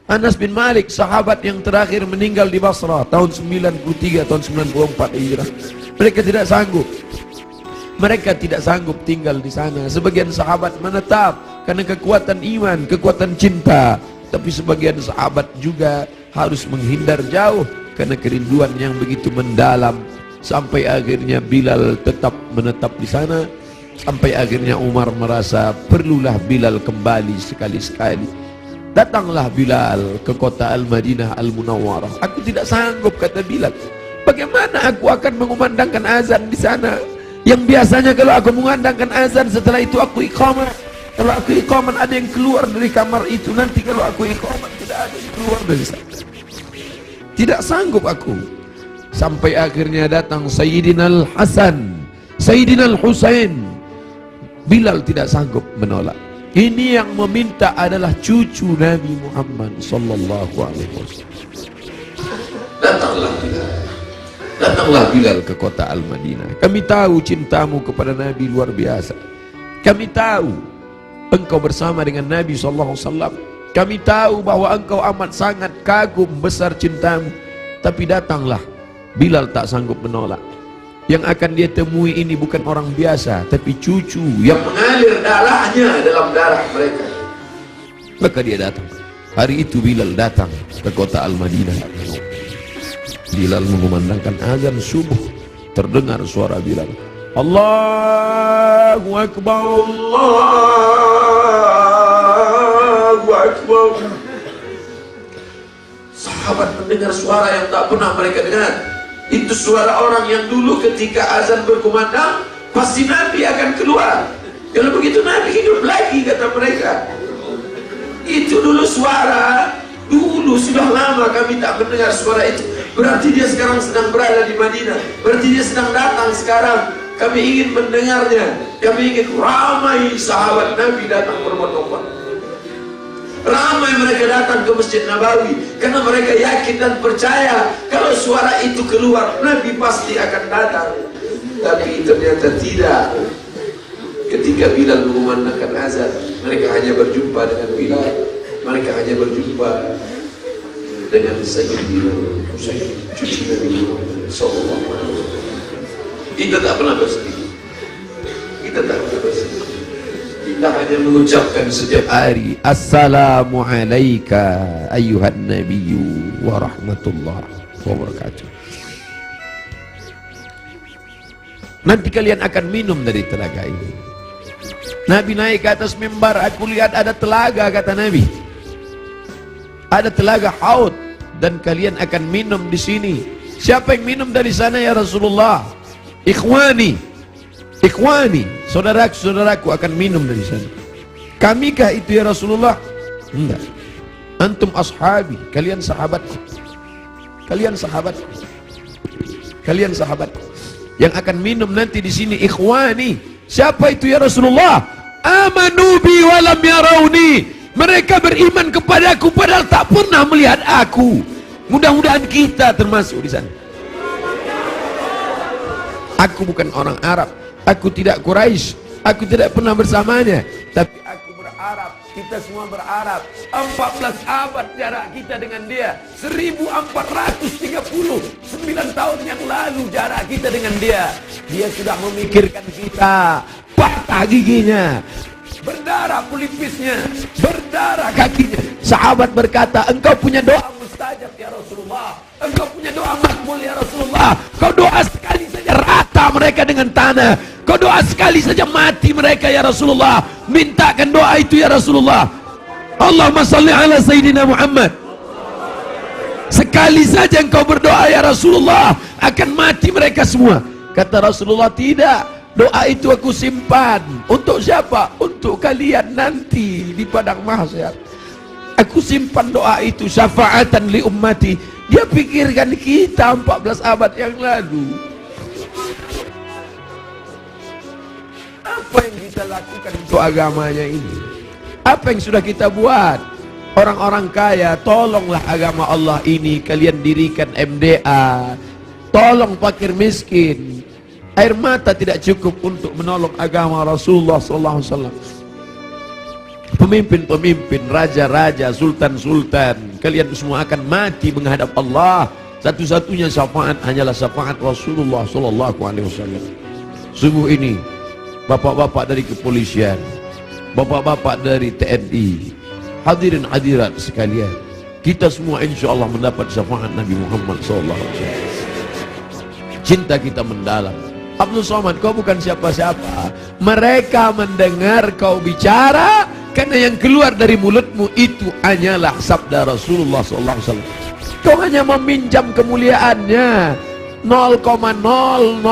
Anas bin Malik, sahabat yang terakhir meninggal di Basrah tahun 93, tahun 94 Hijrah. Mereka tidak sanggup. Mereka tidak sanggup tinggal di sana. Sebagian sahabat menetap karena kekuatan iman, kekuatan cinta. Tapi sebagian sahabat juga harus menghindar jauh karena kerinduan yang begitu mendalam. Sampai akhirnya Bilal tetap menetap di sana. Sampai akhirnya Umar merasa perlulah Bilal kembali sekali-sekali. Datanglah Bilal ke kota Al-Madinah Al-Munawwarah. Aku tidak sanggup, kata Bilal. Bagaimana aku akan mengumandangkan azan di sana? Yang biasanya kalau aku mengumandangkan azan, setelah itu aku iqamah. Kalau aku iqamah ada yang keluar dari kamar itu. Nanti kalau aku iqamah tidak ada yang keluar dari sana. Tidak sanggup aku. Sampai akhirnya datang Sayyidina Al-Hasan, Sayyidina Al-Husain. Bilal tidak sanggup menolak. Ini yang meminta adalah cucu Nabi Muhammad sallallahu alaihi wasallam. Datanglah Bilal ke kota Al-Madinah. Kami tahu cintamu kepada Nabi luar biasa. Kami tahu engkau bersama dengan Nabi sallallahu alaihi wasallam. Kami tahu bahwa engkau amat sangat kagum besar cintamu. Tapi datanglah. Bilal tak sanggup menolak. Yang akan dia temui ini bukan orang biasa, tapi cucu yang mengalir darahnya dalam darah mereka. Maka dia datang. Hari itu Bilal datang ke kota Al-Madinah. Bilal mengumandangkan azan subuh. Terdengar suara Bilal, Allahu Akbar, Allahu Akbar. Sahabat mendengar suara yang tak pernah mereka dengar. Itu suara orang yang dulu ketika azan berkumandang pasti Nabi akan keluar. Kalau begitu Nabi hidup lagi, kata mereka. Itu dulu suara, dulu sudah lama kami tak mendengar suara itu. Berarti dia sekarang sedang berada di Madinah. Berarti dia sedang datang sekarang. Kami ingin mendengarnya. Kami ingin ramai sahabat Nabi datang berbondong-bondong. Ramai mereka datang ke Masjid Nabawi karena mereka yakin dan percaya kalau suara itu keluar Nabi pasti akan datang. Tapi ternyata tidak. Ketika Bilal mengumandangkan azan, mereka hanya berjumpa dengan Bilal. Mereka hanya berjumpa dengan Sayyidina Husain, cucu Nabi Muhammad sallallahu alaihi wasallam. Kita tak pernah bersedih. Kita tak pernah bersedih. Kita hanya mengucapkan setiap hari Assalamu alayka ayyuhan nabiyyu wa rahmatullahi wa barakatuh. Nanti kalian akan minum dari telaga ini. Nabi naik ke atas mimbar, aku lihat ada telaga, kata Nabi. Ada telaga Haud dan kalian akan minum di sini. Siapa yang minum dari sana ya Rasulullah? Ikhwani, ikhwani, saudaraku akan minum dari sana. Kamikah itu ya Rasulullah? Enggak. Antum ashabi, kalian sahabatku. Kalian sahabatku. Kalian sahabatku. Yang akan minum nanti di sini ikhwani. Siapa itu ya Rasulullah? Amanu bi wa lam yarawni. Mereka beriman kepadaku padahal tak pernah melihat aku. Mudah-mudahan kita termasuk di sana. Aku bukan orang Arab, aku tidak Quraisy, aku tidak pernah bersamanya, tapi aku berharap, kita semua berharap 14 abad jarak kita dengan dia, 1439 tahun yang lalu jarak kita dengan dia. Dia sudah memikirkan kita, patah giginya, berdarah pelipisnya, berdarah kakinya. Sahabat berkata, engkau punya doa mustajab ya Rasulullah, engkau punya doa makbul ya Rasulullah. Kau doa sekali saja rata mereka dengan tanah, kau doa sekali saja mati mereka ya Rasulullah. Mintakan doa itu ya Rasulullah. Allahumma salli ala Sayyidina Muhammad. Sekali saja engkau berdoa ya Rasulullah, akan mati mereka semua. Kata Rasulullah, tidak, doa itu aku simpan. Untuk siapa? Untuk kalian nanti di padang mahsyar. Aku simpan doa itu syafaatan li ummati. Dia pikirkan kita 14 abad yang lalu. Apa yang kita lakukan untuk agamanya ini? Apa yang sudah kita buat? Orang-orang kaya, tolonglah agama Allah ini. Kalian dirikan MDA. Tolong fakir miskin. Air mata tidak cukup untuk menolong agama Rasulullah SAW. Pemimpin-pemimpin, raja-raja, sultan-sultan, kalian semua akan mati menghadap Allah. Satu-satunya syafaat hanyalah syafaat Rasulullah sallallahu alaihi wasallam. Subuh ini bapak-bapak dari kepolisian, bapak-bapak dari TNI, hadirin hadirat sekalian, kita semua insyaallah mendapat syafaat Nabi Muhammad sallallahu alaihi wasallam. Cinta kita mendalam. Abdul Somad, kau bukan siapa-siapa. Mereka mendengar kau bicara karena yang keluar dari mulutmu itu hanyalah sabda Rasulullah SAW. Kau hanya meminjam kemuliaannya. 0,001%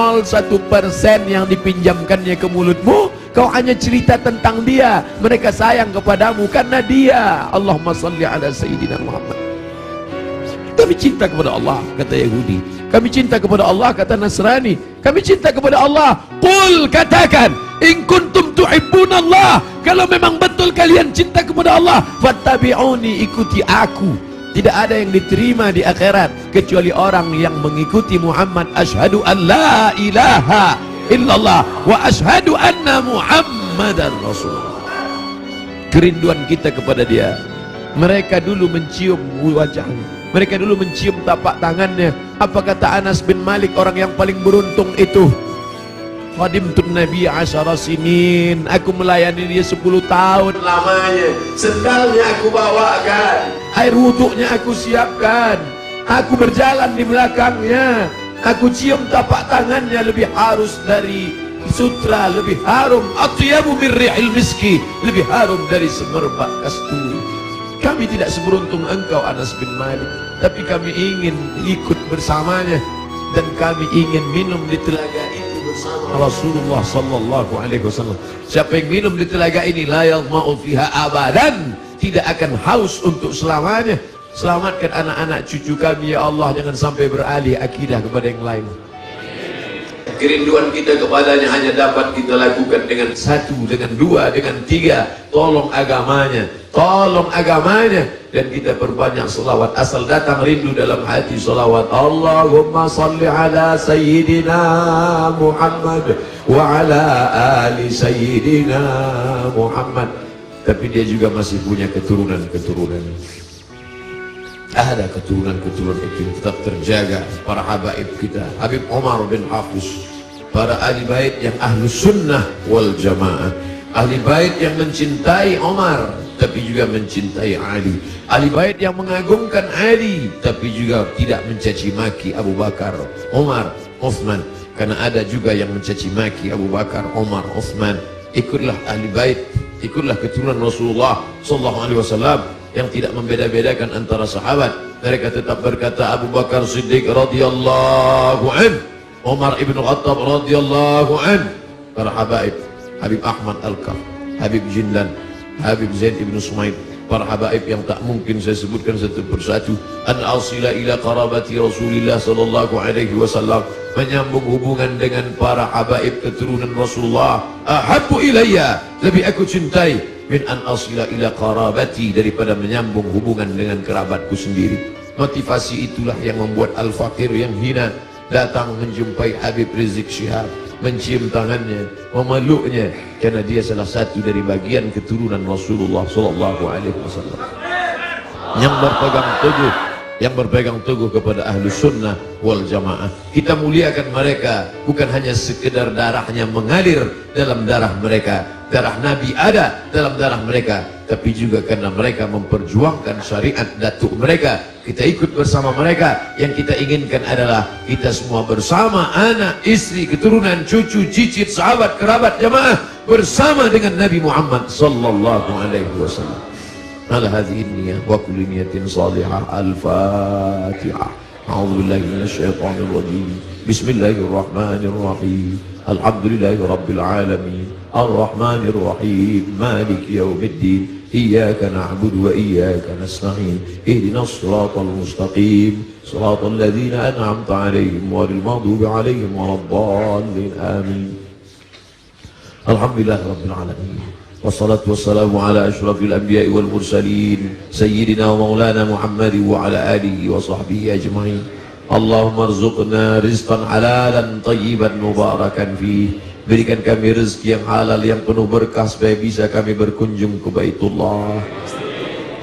yang dipinjamkannya ke mulutmu. Kau hanya cerita tentang dia. Mereka sayang kepadamu karena dia. Allahumma salli ala Sayyidina Muhammad. Kami cinta kepada Allah, kata Yahudi. Kami cinta kepada Allah, kata Nasrani. Kami cinta kepada Allah. Qul, katakan, in kuntum tuhibbunallah, kalau memang betul kalian cinta kepada Allah, fattabi'uni, ikuti aku. Tidak ada yang diterima di akhirat kecuali orang yang mengikuti Muhammad. Asyhadu an la ilaha illallah wa asyhadu anna Muhammadan Rasulullah. Kerinduan kita kepada dia. Mereka dulu mencium wajahnya, mereka dulu mencium tapak tangannya. Apa kata Anas bin Malik, orang yang paling beruntung itu? Khadimtun Nabi 10 sinin, aku melayani dia 10 tahun lamanya. Sendalnya aku bawakan, air wuduknya aku siapkan, aku berjalan di belakangnya, aku cium tapak tangannya, lebih harus dari sutra, lebih harum, atyabu min rihil miski, lebih harum dari semerbak kasturi. Kami tidak seberuntung engkau Anas bin Malik, tapi kami ingin ikut bersamanya dan kami ingin minum di telaga itu bersama Rasulullah sallallahu alaihi wasallam. Siapa yang minum di telaga ini la yadma'u fiha abadan, tidak akan haus untuk selamanya. Selamatkan anak-anak cucu kami ya Allah, jangan sampai beralih akidah kepada yang lain. Kerinduan kita kepadanya hanya dapat kita lakukan dengan 1, dengan 2, dengan 3. Tolong agamanya, tolong agamanya, dan kita perbanyak selawat. Asal datang rindu dalam hati selawat. Allahumma salli ala Sayyidina Muhammad wa ala ali Sayyidina Muhammad. Tapi dia juga masih punya keturunan-keturunan. Ada keturunan-keturunan itu tetap terjaga. Para habaib kita, Habib Omar bin Hafiz, para ahli bait yang ahlu sunnah wal jamaah, ahli bait yang mencintai Omar tapi juga mencintai Ali, ahli bait yang mengagungkan Ali tapi juga tidak mencaci maki Abu Bakar, Omar, Uthman. Karena ada juga yang mencaci maki Abu Bakar, Omar, Uthman. Ikutlah ahli bait, ikutlah keturunan Rasulullah sallallahu alaihi wasallam yang tidak membeda-bedakan antara sahabat. Mereka tetap berkata Abu Bakar Siddiq radhiyallahu an, Umar ibn Khattab radhiyallahu an. Para habaib, Habib Ahmad Al-Kaf, Habib Jindan, Habib Zaid ibn Sumaid, para habaib yang tak mungkin saya sebutkan satu persatu. An asila ila qarabati Rasulillah sallallahu alaihi wasallam, menyambung hubungan dengan para habaib keturunan Rasulullah. Ahabbu ilayya, lebih aku cintai min an asila ila qarabati, daripada menyambung hubungan dengan kerabatku sendiri. Motivasi itulah yang membuat al-fakir yang hina datang menjumpai Habib Rizik Syihab, mencium tangannya, memeluknya, karena dia salah satu dari bagian keturunan Rasulullah sallallahu alaihi wasallam yang berpegang teguh kepada ahlu sunnah wal jamaah. Kita muliakan mereka bukan hanya sekedar darahnya mengalir dalam darah mereka, darah Nabi ada dalam darah mereka, tapi juga karena mereka memperjuangkan syariat datuk mereka. Kita ikut bersama mereka. Yang kita inginkan adalah kita semua bersama, anak, istri, keturunan, cucu, cicit, sahabat, kerabat, jamaah, bersama dengan Nabi Muhammad sallallahu alaihi wasallam. Ala hadhihi niyyah wa kulli niyatin salihah. Al-Fatihah. A'udzu billahi minasy syaithanir rajim. Bismillahirrahmanirrahim. Alhamdulillahi rabbil alamin. Ar-Rahmanir Rahim. Maliki yaumiddin. Iyyaka na'budu wa iyyaka nasta'in. Ihdinas siratal mustaqim. Siratal ladzina an'amta 'alaihim ghairil maghdubi 'alaihim waladdallin. Amin. Alhamdulillahi rabbil alamin. Wassalatu wassalamu ala ashrafil anbiya'i wal mursalin sayyidina wa maulana Muhammad wa ala alihi wa sahbihi ajma'in. Allahumma arzuqna rizqan halalan tayyiban mubarakan fih. Berikan kami rezeki yang halal yang penuh berkah supaya bisa kami berkunjung ke Baitullah.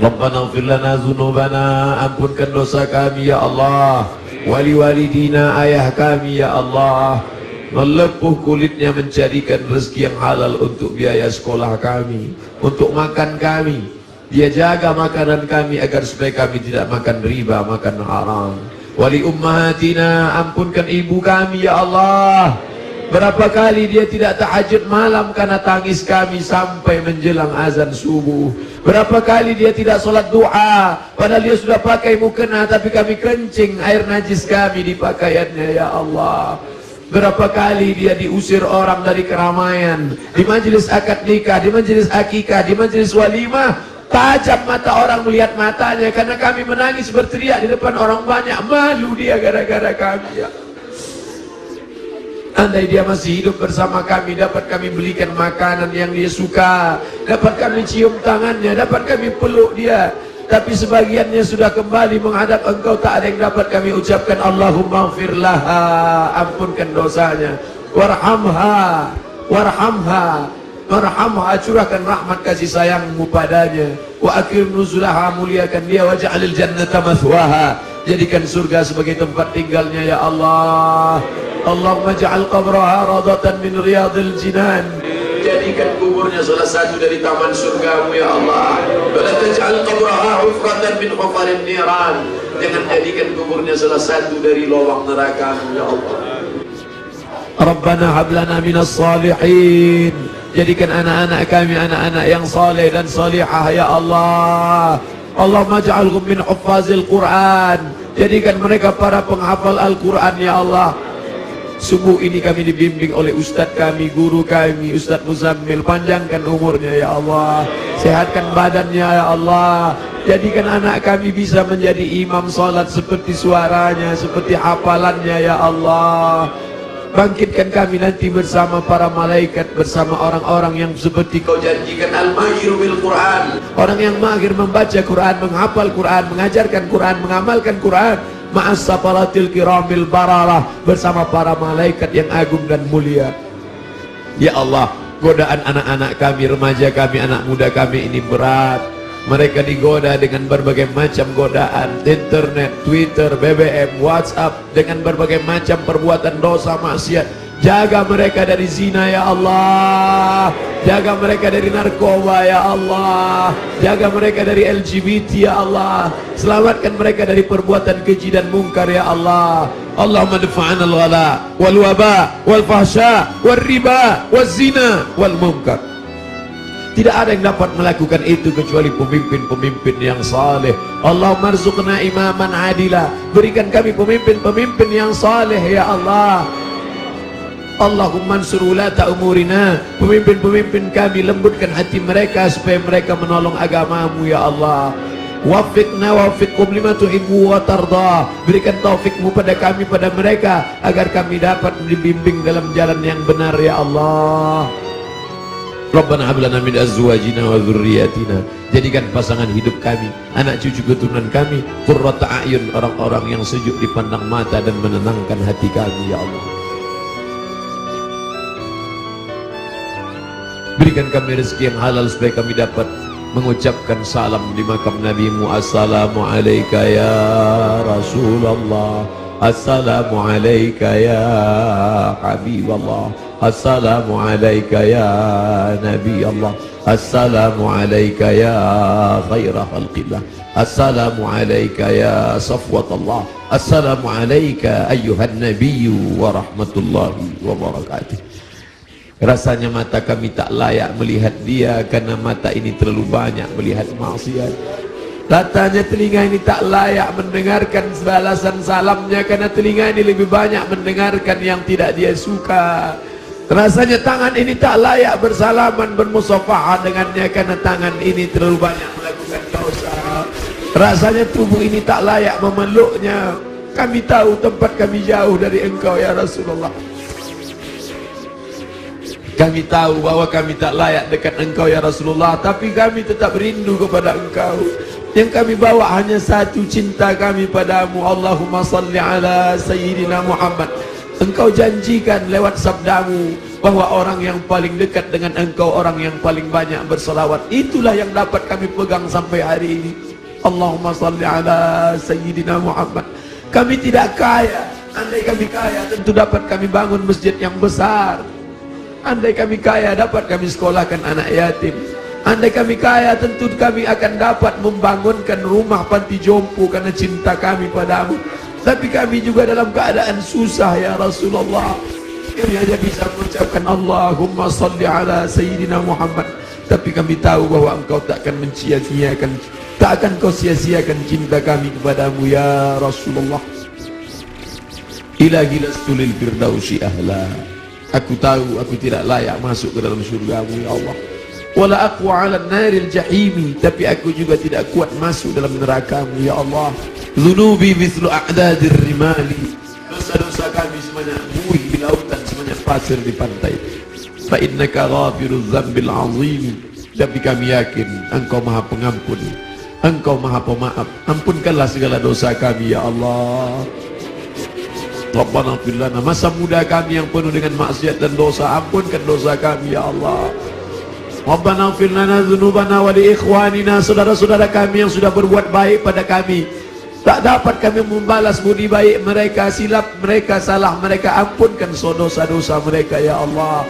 Rabbana ighfir lana dzunubana, ampunkan dosa kami ya Allah. Wali walidina, ayah kami ya Allah. Melepuh kulitnya mencarikan rezeki yang halal untuk biaya sekolah kami, untuk makan kami. Dia jaga makanan kami agar supaya kami tidak makan riba, makan haram. Wali ummahatina, ampunkan ibu kami ya Allah. Berapa kali dia tidak tahajud malam karena tangis kami sampai menjelang azan subuh. Berapa kali dia tidak sholat doa padahal dia sudah pakai mukena, tapi kami kencing air najis kami di pakaiannya ya Allah. Berapa kali dia diusir orang dari keramaian, di majelis akad nikah, di majelis akikah, di majelis walimah. Tajam mata orang melihat matanya karena kami menangis berteriak di depan orang banyak. Malu dia gara-gara kami ya. Andai dia masih hidup bersama kami, dapat kami belikan makanan yang dia suka, dapat kami cium tangannya, dapat kami peluk dia. Tapi sebagiannya sudah kembali menghadap Engkau, tak ada yang dapat kami ucapkan Allahumma ighfir laha, ampunkan dosanya, warhamha, warhamha, warhamha, curahkan rahmat kasih sayangmu padanya, wa akrim nuzulaha, muliakan dia, waj'alil jannata mathwaha, jadikan surga sebagai tempat tinggalnya ya Allah. Allahumma ja'al qabraha radatan min riyadil jinan, jadikan kuburnya salah satu dari taman surgamu ya Allah. Wala taj'al qabraha hufratan min hufarin niran, jangan jadikan kuburnya salah satu dari lubang neraka ya Allah. Rabbana hab lana minas salihin, jadikan anak-anak kami anak-anak yang saleh dan salihah ya Allah. Allahumma ja'alhum min huffazil Quran, jadikan mereka para penghafal Al-Quran ya Allah. Subuh ini kami dibimbing oleh Ustadz kami, guru kami, Ustadz Muzammil. Panjangkan umurnya ya Allah, sehatkan badannya ya Allah. Jadikan anak kami bisa menjadi imam salat seperti suaranya, seperti hafalannya ya Allah. Bangkitkan kami nanti bersama para malaikat, bersama orang-orang yang seperti Kau janjikan, al-mahiru bil Quran, orang yang mahir membaca Quran, menghafal Quran, mengajarkan Quran, mengamalkan Quran, ma'as safaratil kiramil bararah, bersama para malaikat yang agung dan mulia. Ya Allah, godaan anak-anak kami, remaja kami, anak muda kami ini berat. Mereka digoda dengan berbagai macam godaan, internet, Twitter, BBM, WhatsApp, dengan berbagai macam perbuatan dosa maksiat. Jaga mereka dari zina ya Allah, jaga mereka dari narkoba ya Allah, jaga mereka dari LGBT ya Allah, selamatkan mereka dari perbuatan keji dan mungkar ya Allah. Allahumma dafa'an al-ghala wal waba wal fahsya wal riba wal zina wal munkar. Tidak ada yang dapat melakukan itu kecuali pemimpin-pemimpin yang saleh. Allahumma arzuqna imaman adila, berikan kami pemimpin-pemimpin yang saleh ya Allah. Allahumma ansur ulata umurina, pemimpin-pemimpin kami lembutkan hati mereka supaya mereka menolong agamamu ya Allah. Wafiqna wafiqkum lima tuhibbu wa tarda, berikan taufikmu pada kami, pada mereka, agar kami dapat dibimbing dalam jalan yang benar ya Allah. Rabbana hab lana min azwajina wa dzurriyyatina, jadikan pasangan hidup kami, anak cucu keturunan kami, qurrata a'yun, orang-orang yang sejuk dipandang mata dan menenangkan hati kami ya Allah. Berikan kami rezeki yang halal supaya kami dapat mengucapkan salam di makam Nabi-Mu. Assalamu alayka ya Rasulullah, assalamu alayka ya Habiballah, assalamu alayka ya Nabi Allah, assalamu alayka ya khaira khalqillah, assalamu alayka ya safwatullah, assalamu alayka ayyuhan nabiyyu wa rahmatullahi wa barakatuh. Rasanya mata kami tak layak melihat dia karena mata ini terlalu banyak melihat maksiat. Rasanya telinga ini tak layak mendengarkan balasan salamnya karena telinga ini lebih banyak mendengarkan yang tidak dia suka. Rasanya tangan ini tak layak bersalaman, bermusafahah dengannya karena tangan ini terlalu banyak melakukan dosa. Rasanya tubuh ini tak layak memeluknya. Kami tahu tempat kami jauh dari Engkau ya Rasulullah. Kami tahu bahwa kami tak layak dekat Engkau ya Rasulullah, tapi kami tetap rindu kepada Engkau. Yang kami bawa hanya satu, cinta kami padamu. Allahumma salli ala Sayyidina Muhammad. Engkau janjikan lewat sabdamu, bahwa orang yang paling dekat dengan engkau, orang yang paling banyak berselawat, itulah yang dapat kami pegang sampai hari ini. Allahumma salli ala Sayyidina Muhammad. Kami tidak kaya. Andai kami kaya, tentu dapat kami bangun masjid yang besar. Andai kami kaya, dapat kami sekolahkan anak yatim. Andai kami kaya, tentu kami akan dapat membangunkan rumah panti jompo karena cinta kami padamu. Tapi kami juga dalam keadaan susah ya Rasulullah. Kami hanya bisa mengucapkan Allahumma salli ala Sayyidina Muhammad. Tapi kami tahu bahwa engkau tak akan mencia-ciakan, tak akan kau sia-siakan cinta kami kepadamu ya Rasulullah. Ilahi lastu lil firdausi ahla. Aku tahu aku tidak layak masuk ke dalam surgamu ya Allah. Wala aqwa ala naril jahimi, tapi aku juga tidak kuat masuk dalam nerakamu ya Allah. Dhunubi mithlu a'dadir rimali. Dosa-dosa kami sebanyak buih di lautan, sebanyak pasir di pantai. Fa innaka ghafirudz dzambil azim. Tapi kami yakin engkau maha pengampun, engkau maha pemaaf. Ampunkanlah segala dosa kami ya Allah. Rabbana ighfir lana, masa muda kami yang penuh dengan maksiat dan dosa, ampunkan dosa kami ya Allah. Rabbana ighfir lana dzunubana wa li ikhwanina, saudara-saudara kami yang sudah berbuat baik pada kami, tak dapat kami membalas budi baik mereka, silap mereka, salah mereka, ampunkan dosa-dosa mereka ya Allah.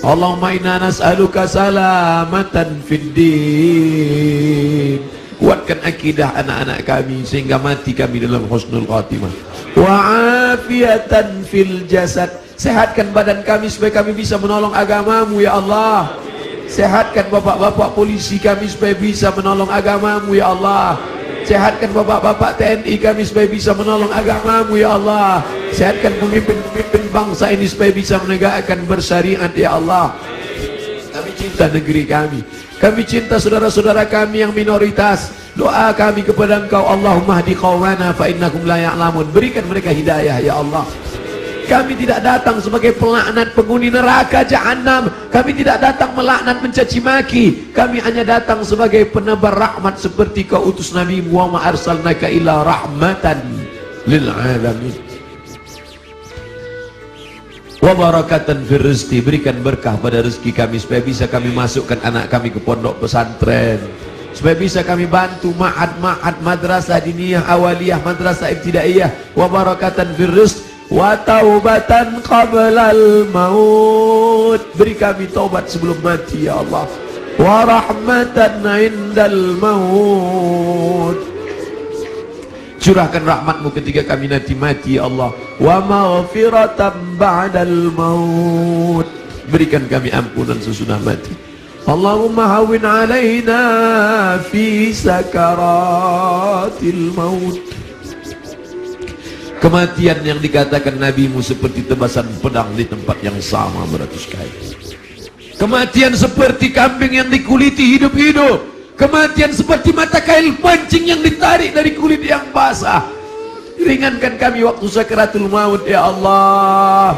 Allahumma inna nas'aluka salamatan fid din. Kuatkan akidah anak-anak kami sehingga mati kami dalam husnul khatimah. Wa afiatan fil jasad. Sehatkan badan kami supaya kami bisa menolong agamamu ya Allah. Sehatkan bapak-bapak polisi kami supaya bisa menolong agamamu ya Allah. Sehatkan bapak-bapak TNI kami supaya bisa menolong agamamu ya Allah. Sehatkan pemimpin-pemimpin bangsa ini supaya bisa menegakkan bersyariat ya Allah. Kami cinta negeri kami, kami cinta saudara-saudara kami yang minoritas. Doa kami kepada engkau, Allahumma hdi qaumana fa innakum la ya'lamun. Berikan mereka hidayah ya Allah. Kami tidak datang sebagai pelaknat penghuni neraka jahanam. Kami tidak datang melaknat mencaci maki. Kami hanya datang sebagai penebar rahmat seperti kau utus Nabi Muhammad arsalnaka illa rahmatan lil alamin. Wa barakatan fir rizqi, berikan berkah pada rezeki kami supaya bisa kami masukkan anak kami ke pondok pesantren, supaya bisa kami bantu ma'had madrasah diniyah awaliyah, madrasah ibtidaiyah. Wa barakatan fir rizq wa taubatan qablal maut, beri kami taubat sebelum mati ya Allah. Wa rahmatan indal maut, curahkan rahmatmu ketika kami nanti mati ya Allah. Wa maghfiratan ba'dal maut, berikan kami ampunan sesudah mati. Allahumma hawwin alaina fi sakaratil maut. Kematian yang dikatakan nabimu seperti tebasan pedang di tempat yang sama beratus kali. Kematian seperti kambing yang dikuliti hidup-hidup. Kematian seperti mata kail pancing yang ditarik dari kulit yang basah. Ringankan kami waktu sakaratul maut ya Allah.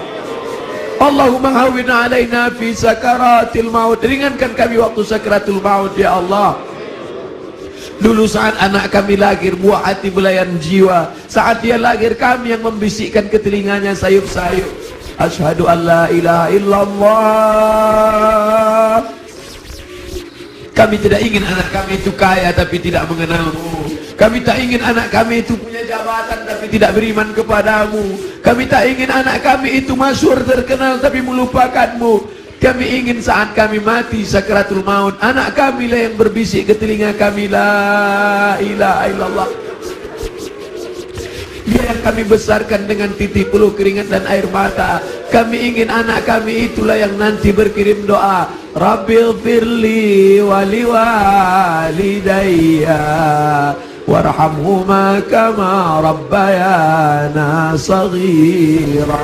Allahumma hawwin alaina fi sakaratil maut, ringankan kami waktu sakaratul maut ya Allah. Dulu saat anak kami lahir, buah hati belayan jiwa, saat dia lahir kami yang membisikkan ke telinganya sayup-sayup, asyhadu an la ilaha illallah. Kami tidak ingin anak kami itu kaya tapi tidak mengenalmu. Kami tak ingin anak kami itu punya jabatan tapi tidak beriman kepadamu. Kami tak ingin anak kami itu masyhur terkenal tapi melupakanmu. Kami ingin saat kami mati sakaratul maut, anak kami lah yang berbisik ke telinga kami, la ilaha illallah. Dia yang kami besarkan dengan titik peluh keringat dan air mata. Kami ingin anak kami itulah yang nanti berkirim doa, Rabbil firli wali walidayya warhamhuma kama rabbayana saghira.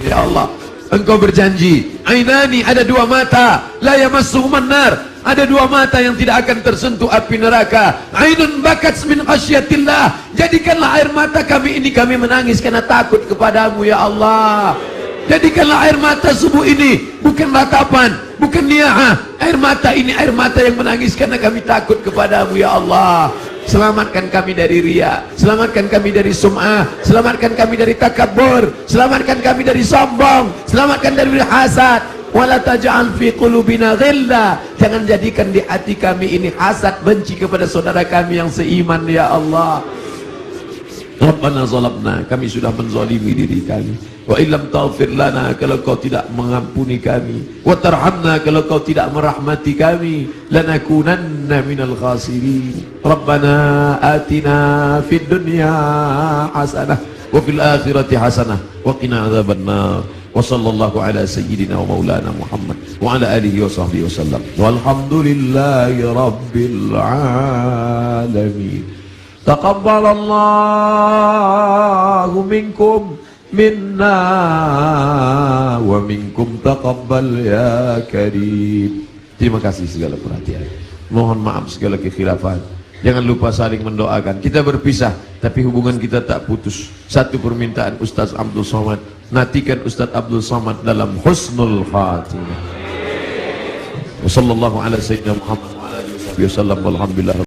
Ya Allah, Engkau berjanji, ainani, ada dua mata, la yamassuhuman nar, ada dua mata yang tidak akan tersentuh api neraka. Ainun bakat min khasyatillah, jadikanlah air mata kami ini kami menangis karena takut kepadamu ya Allah. Jadikanlah air mata subuh ini bukan ratapan, bukan ni'ah. Air mata ini air mata yang menangis karena kami takut kepadamu ya Allah. Selamatkan kami dari riya, selamatkan kami dari sum'ah, selamatkan kami dari takabur, selamatkan kami dari sombong, selamatkan dari hasad. Wala taj'al fi qulubina ghilla, jangan jadikan di hati kami ini hasad, benci kepada saudara kami yang seiman ya Allah. Rabbana zalamna, kami sudah menzalimi diri kami. Wa illam taghfir lana, kalau kau tidak mengampuni kami, wa tarhamna, kalau kau tidak merahmati kami, lanakunanna minal khasirin. Rabbana atina fid dunya hasanah wa fil akhirati hasanah wa qina adzabannar. Wa sallallahu ala sayyidina wa maulana Muhammad wa ala alihi wa sahbihi wasallam. Walhamdulillahi rabbil alamin. Taqabbalallahu minkum minna wa minkum taqabbal ya karim. Terima kasih segala perhatian. Mohon maaf segala kekhilafan. Jangan lupa saling mendoakan. Kita berpisah tapi hubungan kita tak putus. Satu permintaan Ustaz Abdul Somad, natikan Ustaz Abdul Somad dalam husnul khatimah. Wassallallahu ala sayyidina Muhammad wa ala alihi wasallam. Walhamdulillah.